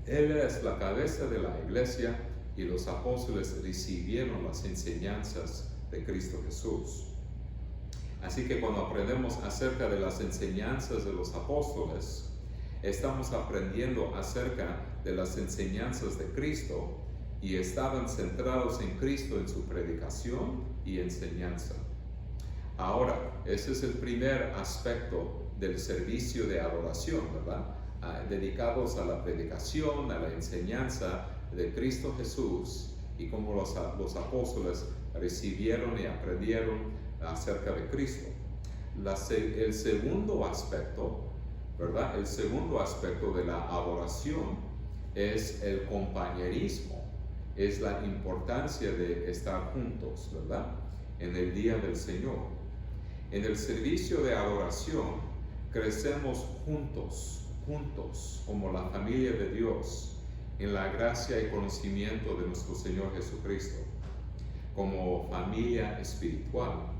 Speaker 1: Él es la cabeza de la iglesia y los apóstoles recibieron las enseñanzas de Cristo Jesús. Así que cuando aprendemos acerca de las enseñanzas de los apóstoles, estamos aprendiendo acerca de las enseñanzas de Cristo y estaban centrados en Cristo en su predicación y enseñanza. Ahora, ese es el primer aspecto del servicio de adoración, ¿verdad? Dedicados a la predicación, a la enseñanza de Cristo Jesús y cómo los apóstoles recibieron y aprendieron acerca de Cristo. El segundo aspecto, ¿verdad? El segundo aspecto de la adoración es el compañerismo, es la importancia de estar juntos, ¿verdad?, en el día del Señor. En el servicio de adoración crecemos juntos, como la familia de Dios, en la gracia y conocimiento de nuestro Señor Jesucristo, como familia espiritual,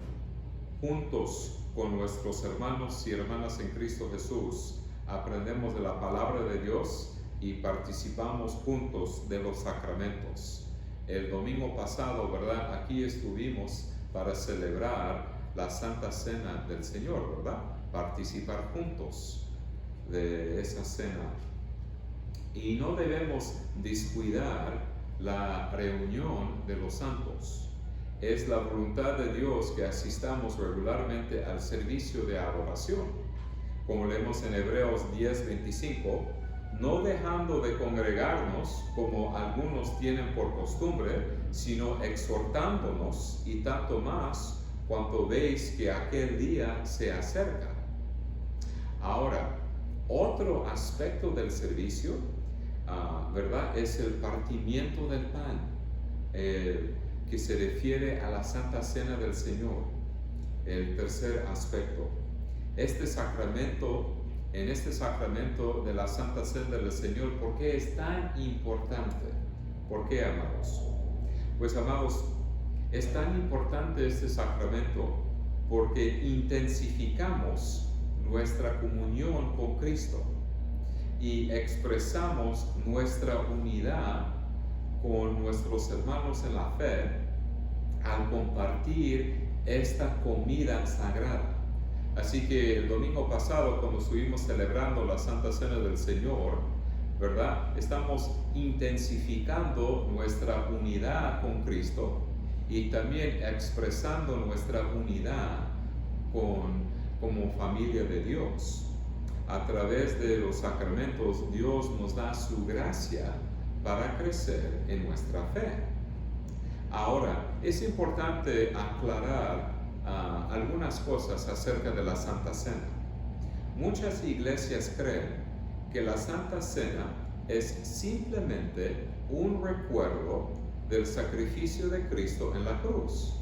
Speaker 1: juntos con nuestros hermanos y hermanas en Cristo Jesús, aprendemos de la palabra de Dios y participamos juntos de los sacramentos. El domingo pasado, ¿verdad?, aquí estuvimos para celebrar la Santa Cena del Señor, ¿verdad?, participar juntos de esa cena. Y no debemos descuidar la reunión de los santos. Es la voluntad de Dios que asistamos regularmente al servicio de adoración. Como leemos en Hebreos 10:25, no dejando de congregarnos como algunos tienen por costumbre, sino exhortándonos, y tanto más cuanto veis que aquel día se acerca. Ahora, otro aspecto del servicio, ¿verdad?, es el partimiento del pan, que se refiere a la Santa Cena del Señor. El tercer aspecto. Este sacramento en este sacramento de la Santa Cena del Señor. ¿Por qué es tan importante? ¿Por qué, amados? Pues, amados, es tan importante este sacramento porque intensificamos nuestra comunión con Cristo y expresamos nuestra unidad con nuestros hermanos en la fe al compartir esta comida sagrada. Así que el domingo pasado, cuando estuvimos celebrando la Santa Cena del Señor, ¿verdad? Estamos intensificando nuestra unidad con Cristo y también expresando nuestra unidad como familia de Dios. A través de los sacramentos, Dios nos da su gracia para crecer en nuestra fe. Ahora, es importante aclarar algunas cosas acerca de la Santa Cena. Muchas iglesias creen que la Santa Cena es simplemente un recuerdo del sacrificio de Cristo en la cruz.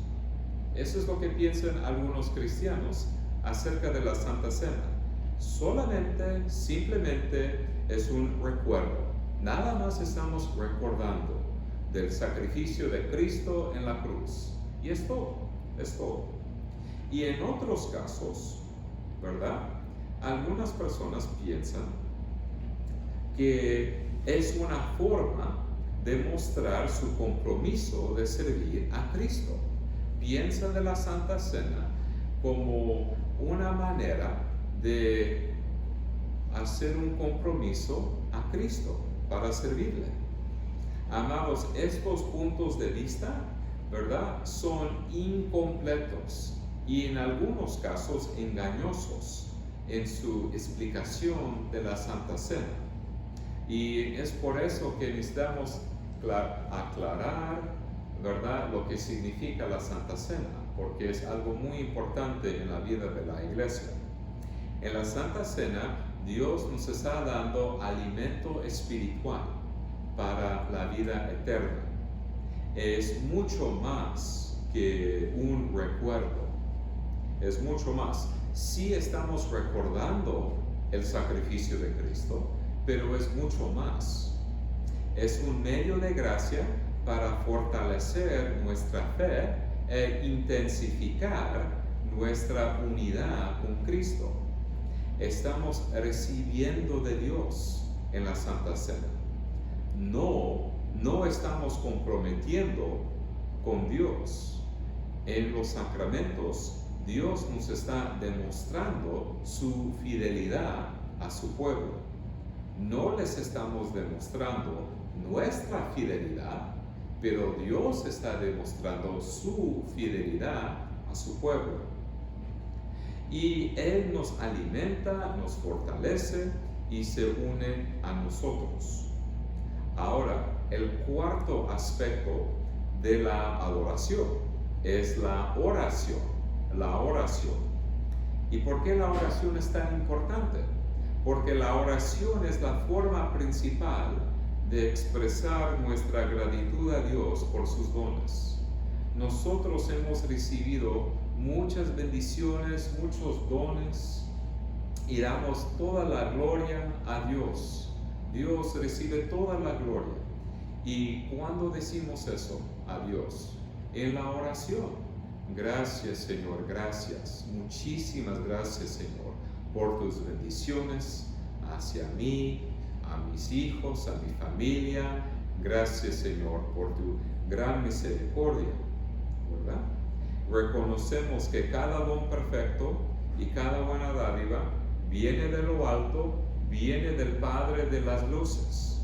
Speaker 1: Eso es lo que piensan algunos cristianos acerca de la Santa Cena. Simplemente es un recuerdo. Nada más estamos recordando del sacrificio de Cristo en la cruz. Y es todo, es todo. Y en otros casos, ¿verdad? Algunas personas piensan que es una forma de mostrar su compromiso de servir a Cristo. Piensa de la Santa Cena como una manera de hacer un compromiso a Cristo para servirle. Amados, estos puntos de vista, ¿verdad?, son incompletos y en algunos casos engañosos en su explicación de la Santa Cena. Y es por eso que necesitamos aclarar, ¿verdad?, lo que significa la Santa Cena, porque es algo muy importante en la vida de la iglesia. En la Santa Cena, Dios nos está dando alimento espiritual para la vida eterna. Es mucho más que un recuerdo, es mucho más. Sí estamos recordando el sacrificio de Cristo, pero es mucho más. Es un medio de gracia para fortalecer nuestra fe e intensificar nuestra unidad con Cristo. Estamos recibiendo de Dios en la Santa Cena. No estamos comprometiendo con Dios. En los sacramentos, Dios nos está demostrando su fidelidad a su pueblo. No les estamos demostrando nuestra fidelidad, pero Dios está demostrando su fidelidad a su pueblo. Y Él nos alimenta, nos fortalece y se une a nosotros. Ahora, el cuarto aspecto de la adoración es la oración. La oración. ¿Y por qué la oración es tan importante? Porque la oración es la forma principal de expresar nuestra gratitud a Dios por sus dones. Nosotros hemos recibido muchas bendiciones, muchos dones, y damos toda la gloria a Dios. Dios recibe toda la gloria. ¿Y cuándo decimos eso a Dios? En la oración. Gracias, Señor, gracias. Muchísimas gracias, Señor, por tus bendiciones hacia mí, a mis hijos, a mi familia. Gracias, Señor, por tu gran misericordia, ¿verdad? Reconocemos que cada don perfecto y cada buena dádiva viene de lo alto, viene del Padre de las luces.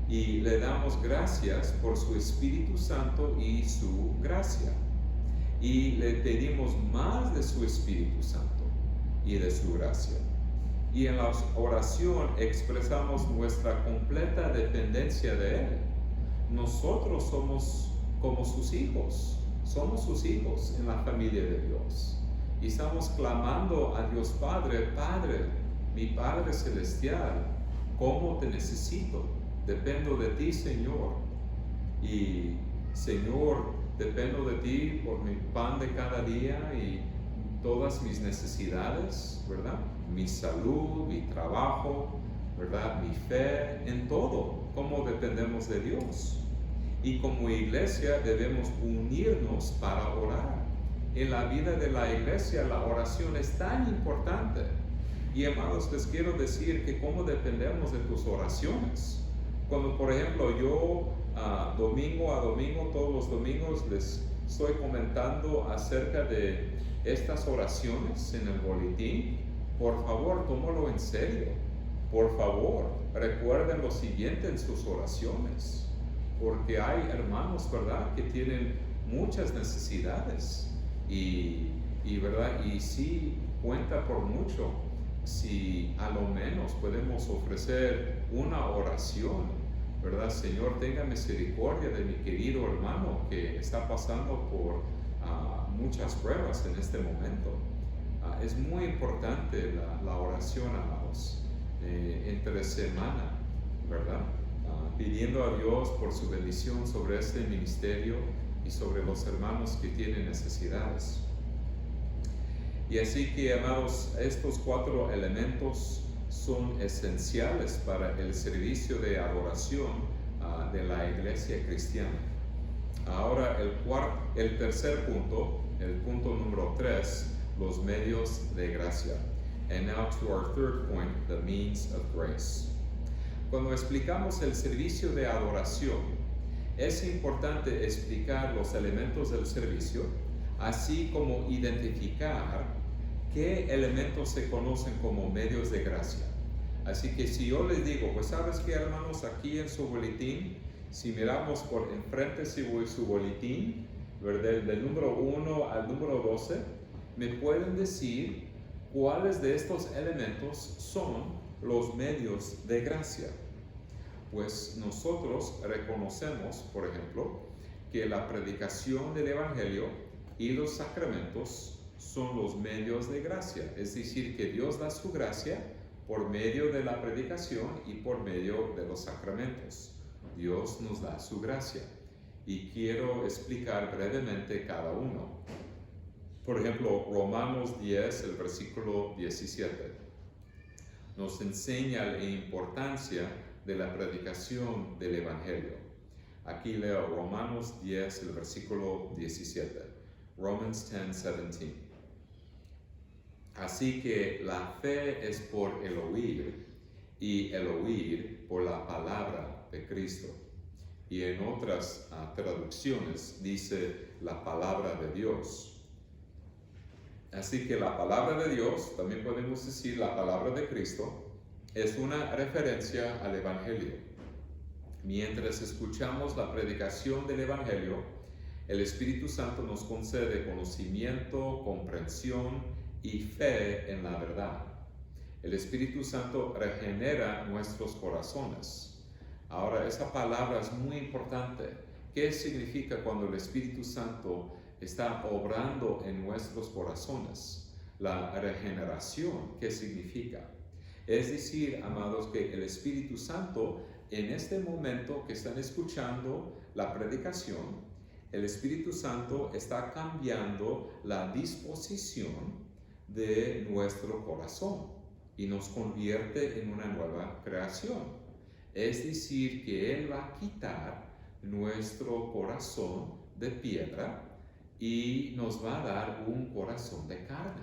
Speaker 1: Y le damos gracias por su Espíritu Santo y su gracia. Y le pedimos más de su Espíritu Santo y de su gracia. Y en la oración expresamos nuestra completa dependencia de Él. Nosotros somos como sus hijos en la familia de Dios. Y estamos clamando a Dios Padre, Padre, mi Padre Celestial, ¿cómo te necesito? Dependo de ti, Señor. Y Señor, dependo de ti por mi pan de cada día y todas mis necesidades, ¿verdad? mi salud, mi trabajo, ¿verdad? Mi fe, en todo, cómo dependemos de Dios. Y como iglesia debemos unirnos para orar. En la vida de la iglesia la oración es tan importante. Y hermanos, les quiero decir que cómo dependemos de tus oraciones. Cuando, por ejemplo, yo domingo a domingo, todos los domingos, les estoy comentando acerca de estas oraciones en el boletín, por favor, tómalo en serio. Por favor, recuerden lo siguiente en sus oraciones, porque hay hermanos, ¿verdad?, que tienen muchas necesidades ¿verdad? Y sí cuenta por mucho si a lo menos podemos ofrecer una oración, ¿verdad? Señor, tenga misericordia de mi querido hermano que está pasando por muchas pruebas en este momento. Es muy importante la oración, amados, entre semana, ¿verdad? Pidiendo a Dios por su bendición sobre este ministerio y sobre los hermanos que tienen necesidades. Y así que, amados, estos 4 elementos son esenciales para el servicio de adoración de la iglesia cristiana. Ahora el tercer punto, el punto número 3, los medios de gracia. And now to our third point, the means of grace. Cuando explicamos el servicio de adoración, es importante explicar los elementos del servicio, así como identificar qué elementos se conocen como medios de gracia. Así que si yo les digo, pues sabes qué, hermanos, aquí en su boletín, si miramos por enfrente su boletín, ¿verdad?, del número 1 al número 12, me pueden decir cuáles de estos elementos son los medios de gracia. Pues nosotros reconocemos, por ejemplo, que la predicación del Evangelio y los sacramentos son los medios de gracia, es decir, que Dios da su gracia por medio de la predicación y por medio de los sacramentos. Dios nos da su gracia y quiero explicar brevemente cada uno. Por ejemplo, Romanos 10, el versículo 17, nos enseña la importancia de la predicación del Evangelio. Aquí leo Romanos 10, el versículo 17. Romans 10:17. Así que la fe es por el oír, y el oír por la palabra de Cristo. Y en otras traducciones dice la palabra de Dios. Así que la palabra de Dios, también podemos decir la palabra de Cristo, es una referencia al Evangelio. Mientras escuchamos la predicación del Evangelio, el Espíritu Santo nos concede conocimiento, comprensión y fe en la verdad. El Espíritu Santo regenera nuestros corazones. Ahora, esa palabra es muy importante. ¿Qué significa cuando el Espíritu Santo está obrando en nuestros corazones? La regeneración, ¿qué significa? Es decir, amados, que el Espíritu Santo, en este momento que están escuchando la predicación, el Espíritu Santo está cambiando la disposición de nuestro corazón y nos convierte en una nueva creación. Es decir, que Él va a quitar nuestro corazón de piedra y nos va a dar un corazón de carne.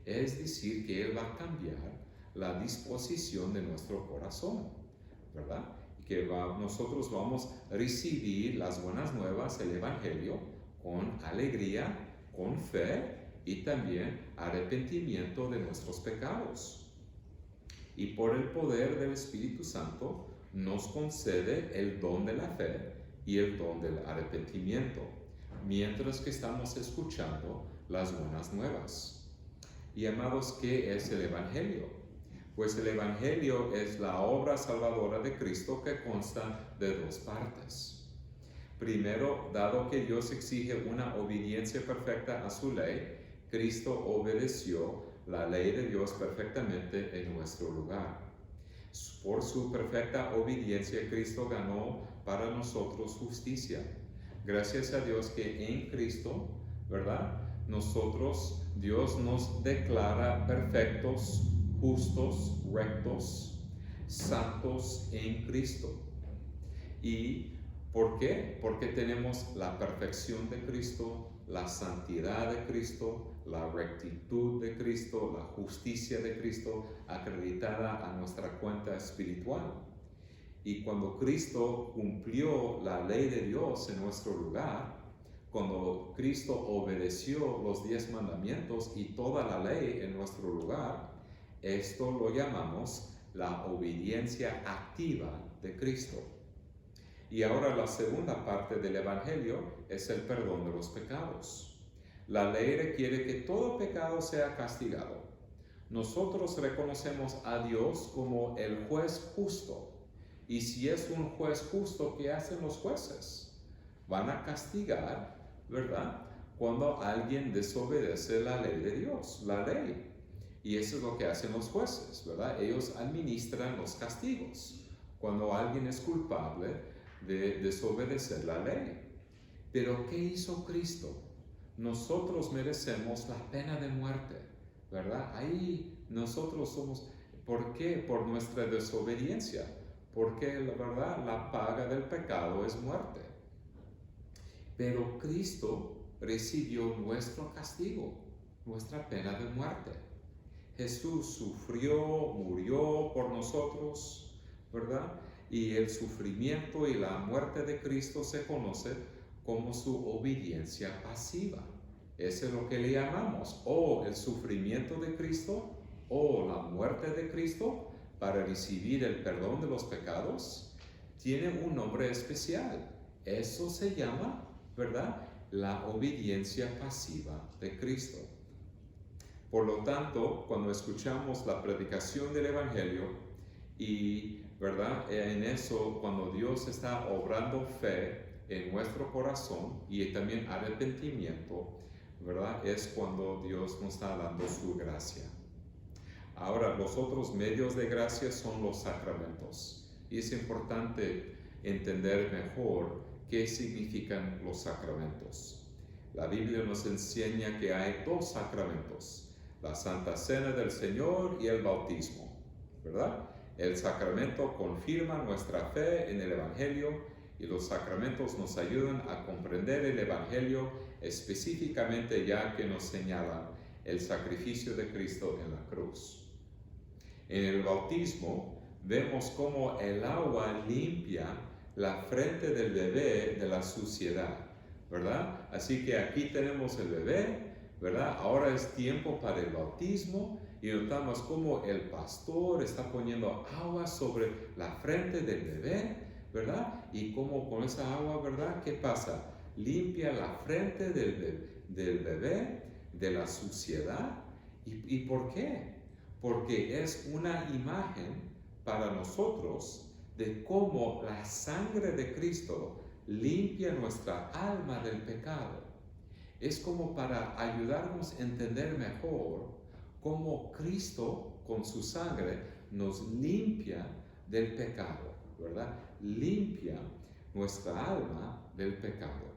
Speaker 1: Es decir, que Él va a cambiar la disposición de nuestro corazón, ¿verdad? Y que nosotros vamos a recibir las buenas nuevas, el Evangelio, con alegría, con fe y también arrepentimiento de nuestros pecados. Y por el poder del Espíritu Santo nos concede el don de la fe y el don del arrepentimiento, mientras que estamos escuchando las buenas nuevas. Y amados, ¿qué es el Evangelio? Pues el Evangelio es la obra salvadora de Cristo que consta de 2 partes. Primero, dado que Dios exige una obediencia perfecta a su ley, Cristo obedeció la ley de Dios perfectamente en nuestro lugar. Por su perfecta obediencia, Cristo ganó para nosotros justicia. Gracias a Dios que en Cristo, ¿verdad?, Dios nos declara perfectos justos, rectos, santos en Cristo. ¿Y por qué? Porque tenemos la perfección de Cristo, la santidad de Cristo, la rectitud de Cristo, la justicia de Cristo acreditada a nuestra cuenta espiritual. Y cuando Cristo cumplió la ley de Dios en nuestro lugar, cuando Cristo obedeció los 10 mandamientos y toda la ley en nuestro lugar, esto lo llamamos la obediencia activa de Cristo. Y ahora la segunda parte del Evangelio es el perdón de los pecados. La ley requiere que todo pecado sea castigado. Nosotros reconocemos a Dios como el juez justo. Y si es un juez justo, ¿qué hacen los jueces? Van a castigar, ¿verdad? Cuando alguien desobedece la ley de Dios, la ley. Y eso es lo que hacen los jueces, ¿verdad? Ellos administran los castigos cuando alguien es culpable de desobedecer la ley. Pero ¿qué hizo Cristo? Nosotros merecemos la pena de muerte, ¿verdad? Ahí nosotros somos, ¿por qué? Por nuestra desobediencia, porque la verdad, la paga del pecado es muerte. Pero Cristo recibió nuestro castigo, nuestra pena de muerte. Jesús sufrió, murió por nosotros, ¿verdad? Y el sufrimiento y la muerte de Cristo se conoce como su obediencia pasiva. Eso es lo que le llamamos, o el sufrimiento de Cristo, o la muerte de Cristo para recibir el perdón de los pecados, tiene un nombre especial. Eso se llama, ¿verdad?, la obediencia pasiva de Cristo. Por lo tanto, cuando escuchamos la predicación del Evangelio y, ¿verdad?, en eso, cuando Dios está obrando fe en nuestro corazón y también arrepentimiento, ¿verdad?, es cuando Dios nos está dando su gracia. Ahora, los otros medios de gracia son los sacramentos. Y es importante entender mejor qué significan los sacramentos. La Biblia nos enseña que hay 2 sacramentos: la Santa Cena del Señor y el bautismo, ¿verdad? El sacramento confirma nuestra fe en el Evangelio y los sacramentos nos ayudan a comprender el Evangelio, específicamente ya que nos señalan el sacrificio de Cristo en la cruz. En el bautismo vemos cómo el agua limpia la frente del bebé de la suciedad, ¿verdad? Así que aquí tenemos el bebé, ¿verdad? Ahora es tiempo para el bautismo y notamos cómo el pastor está poniendo agua sobre la frente del bebé, ¿verdad? Y cómo con esa agua, ¿verdad?, ¿qué pasa? Limpia la frente del bebé de la suciedad. ¿Y por qué? Porque es una imagen para nosotros de cómo la sangre de Cristo limpia nuestra alma del pecado. Es como para ayudarnos a entender mejor cómo Cristo con su sangre nos limpia del pecado, ¿verdad? Limpia nuestra alma del pecado.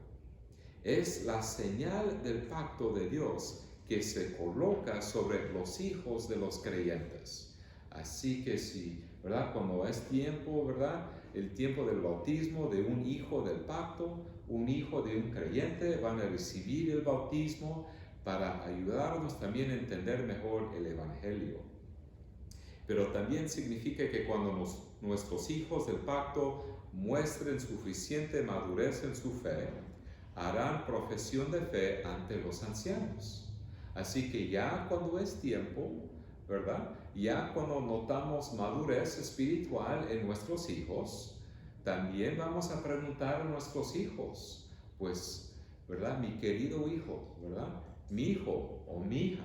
Speaker 1: Es la señal del pacto de Dios que se coloca sobre los hijos de los creyentes. Así que si, ¿verdad?, cuando es tiempo, ¿verdad?, el tiempo del bautismo de un hijo del pacto, un hijo de un creyente, van a recibir el bautismo para ayudarnos también a entender mejor el Evangelio. Pero también significa que cuando nuestros hijos del pacto muestren suficiente madurez en su fe, harán profesión de fe ante los ancianos. Así que ya cuando es tiempo, ¿verdad?, ya cuando notamos madurez espiritual en nuestros hijos, también vamos a preguntar a nuestros hijos, pues, ¿verdad?, mi querido hijo, ¿verdad?, mi hijo o mi hija,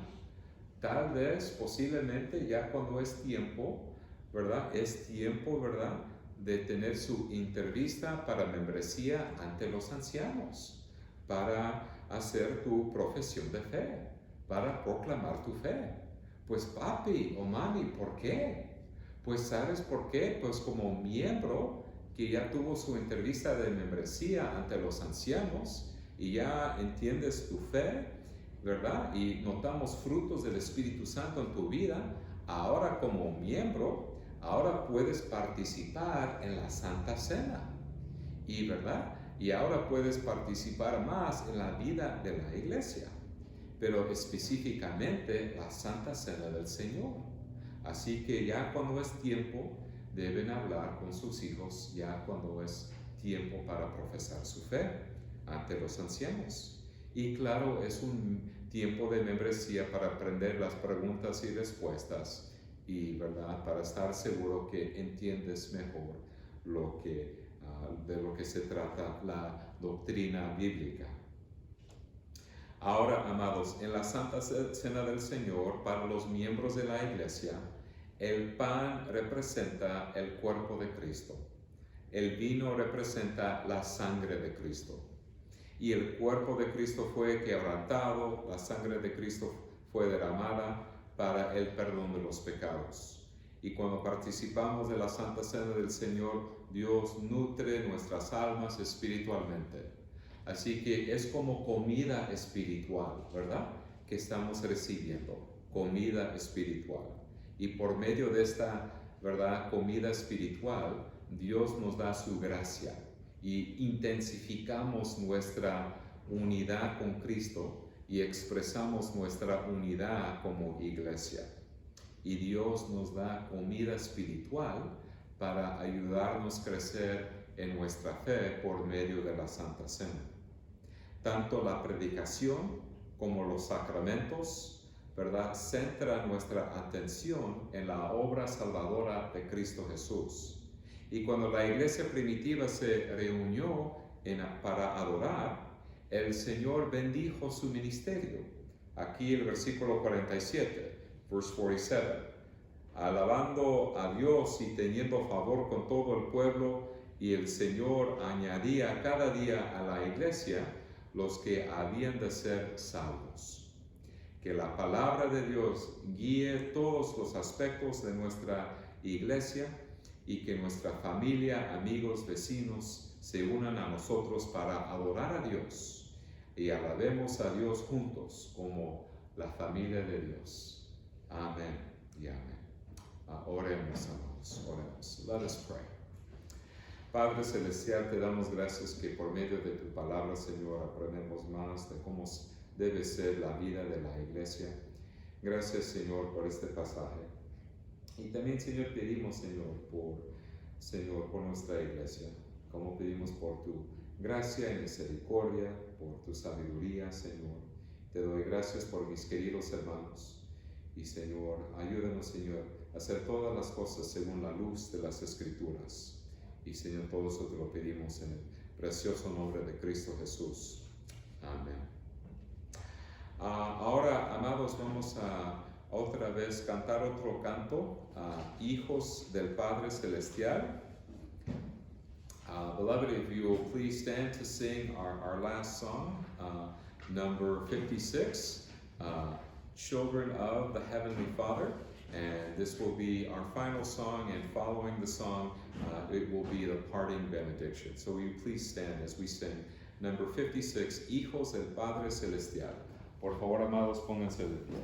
Speaker 1: tal vez, posiblemente, ya cuando es tiempo, ¿verdad?, es tiempo, ¿verdad?, de tener su entrevista para membresía ante los ancianos, para hacer tu profesión de fe, para proclamar tu fe. Pues papi o mami, ¿por qué? Pues ¿sabes por qué? Pues como miembro que ya tuvo su entrevista de membresía ante los ancianos y ya entiendes tu fe, ¿verdad? Y notamos frutos del Espíritu Santo en tu vida. ahora como miembro, ahora puedes participar en la Santa Cena. Y ¿verdad? Y ahora puedes participar más en la vida de la iglesia, pero específicamente la Santa Cena del Señor. Así que ya cuando es tiempo, deben hablar con sus hijos, ya cuando es tiempo para profesar su fe ante los ancianos. Y claro, es un tiempo de membresía para aprender las preguntas y respuestas y, ¿verdad?, para estar seguro que entiendes mejor de lo que se trata la doctrina bíblica. Ahora, amados, en la Santa Cena del Señor, para los miembros de la iglesia, el pan representa el cuerpo de Cristo, el vino representa la sangre de Cristo, y el cuerpo de Cristo fue quebrantado, la sangre de Cristo fue derramada para el perdón de los pecados. Y cuando participamos de la Santa Cena del Señor, Dios nutre nuestras almas espiritualmente. Así que es como comida espiritual, ¿verdad?, que estamos recibiendo, comida espiritual. Y por medio de esta, ¿verdad?, comida espiritual, Dios nos da su gracia y intensificamos nuestra unidad con Cristo y expresamos nuestra unidad como iglesia. Y Dios nos da comida espiritual para ayudarnos a crecer en nuestra fe por medio de la Santa Cena. Tanto la predicación como los sacramentos, ¿verdad?, centra nuestra atención en la obra salvadora de Cristo Jesús. Y cuando la iglesia primitiva se reunió para adorar, el Señor bendijo su ministerio. Aquí el versículo 47, verse 47. Alabando a Dios y teniendo favor con todo el pueblo, y el Señor añadía cada día a la iglesia los que habían de ser salvos. Que la palabra de Dios guíe todos los aspectos de nuestra iglesia y que nuestra familia, amigos, vecinos se unan a nosotros para adorar a Dios y alabemos a Dios juntos como la familia de Dios. Amén y amén. Oremos, amados, oremos. Let us pray. Padre Celestial, te damos gracias que por medio de tu palabra, Señor, aprendemos más de cómo debe ser la vida de la iglesia. Gracias, Señor, por este pasaje. Y también, Señor, pedimos, Señor, por nuestra iglesia, como pedimos por tu gracia y misericordia, por tu sabiduría, Señor. Te doy gracias por mis queridos hermanos. Y, Señor, ayúdanos, Señor, a hacer todas las cosas según la luz de las Escrituras. Y, Señor, todo eso te lo pedimos en el precioso nombre de Cristo Jesús. Amén. Ahora, amados, vamos a otra vez cantar otro canto, Hijos del Padre Celestial. Beloved, if you will please stand to sing our last song, number 56, Children of the Heavenly Father. And this will be our final song, and following the song, it will be the parting benediction. So will you please stand as we sing number 56, Hijos del Padre Celestial. Por favor, amados, pónganse de pie.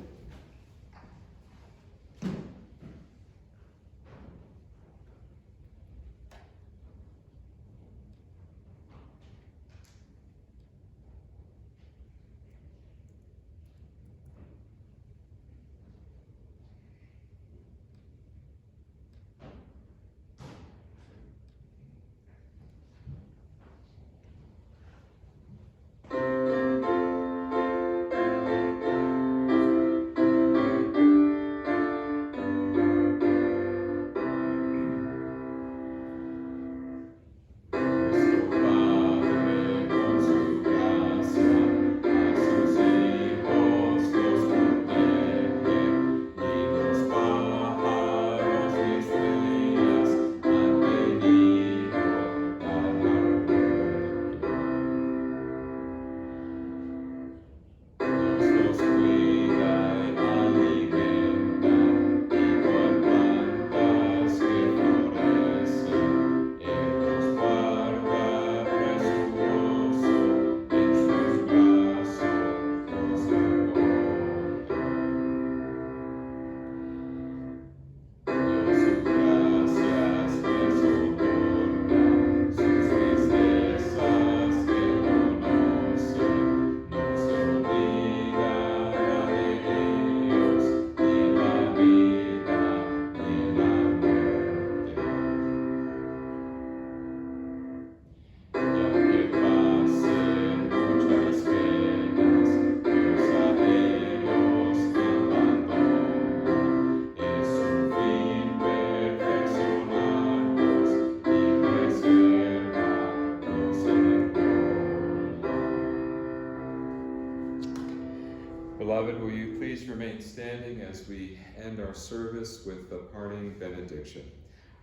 Speaker 1: Beloved, will you please remain standing as we end our service with the parting benediction.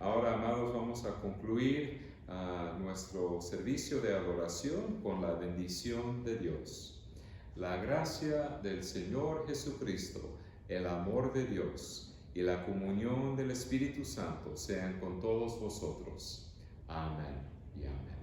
Speaker 1: Ahora, amados, vamos a concluir nuestro servicio de adoración con la bendición de Dios. La gracia del Señor Jesucristo, el amor de Dios y la comunión del Espíritu Santo sean con todos vosotros. Amén y amén.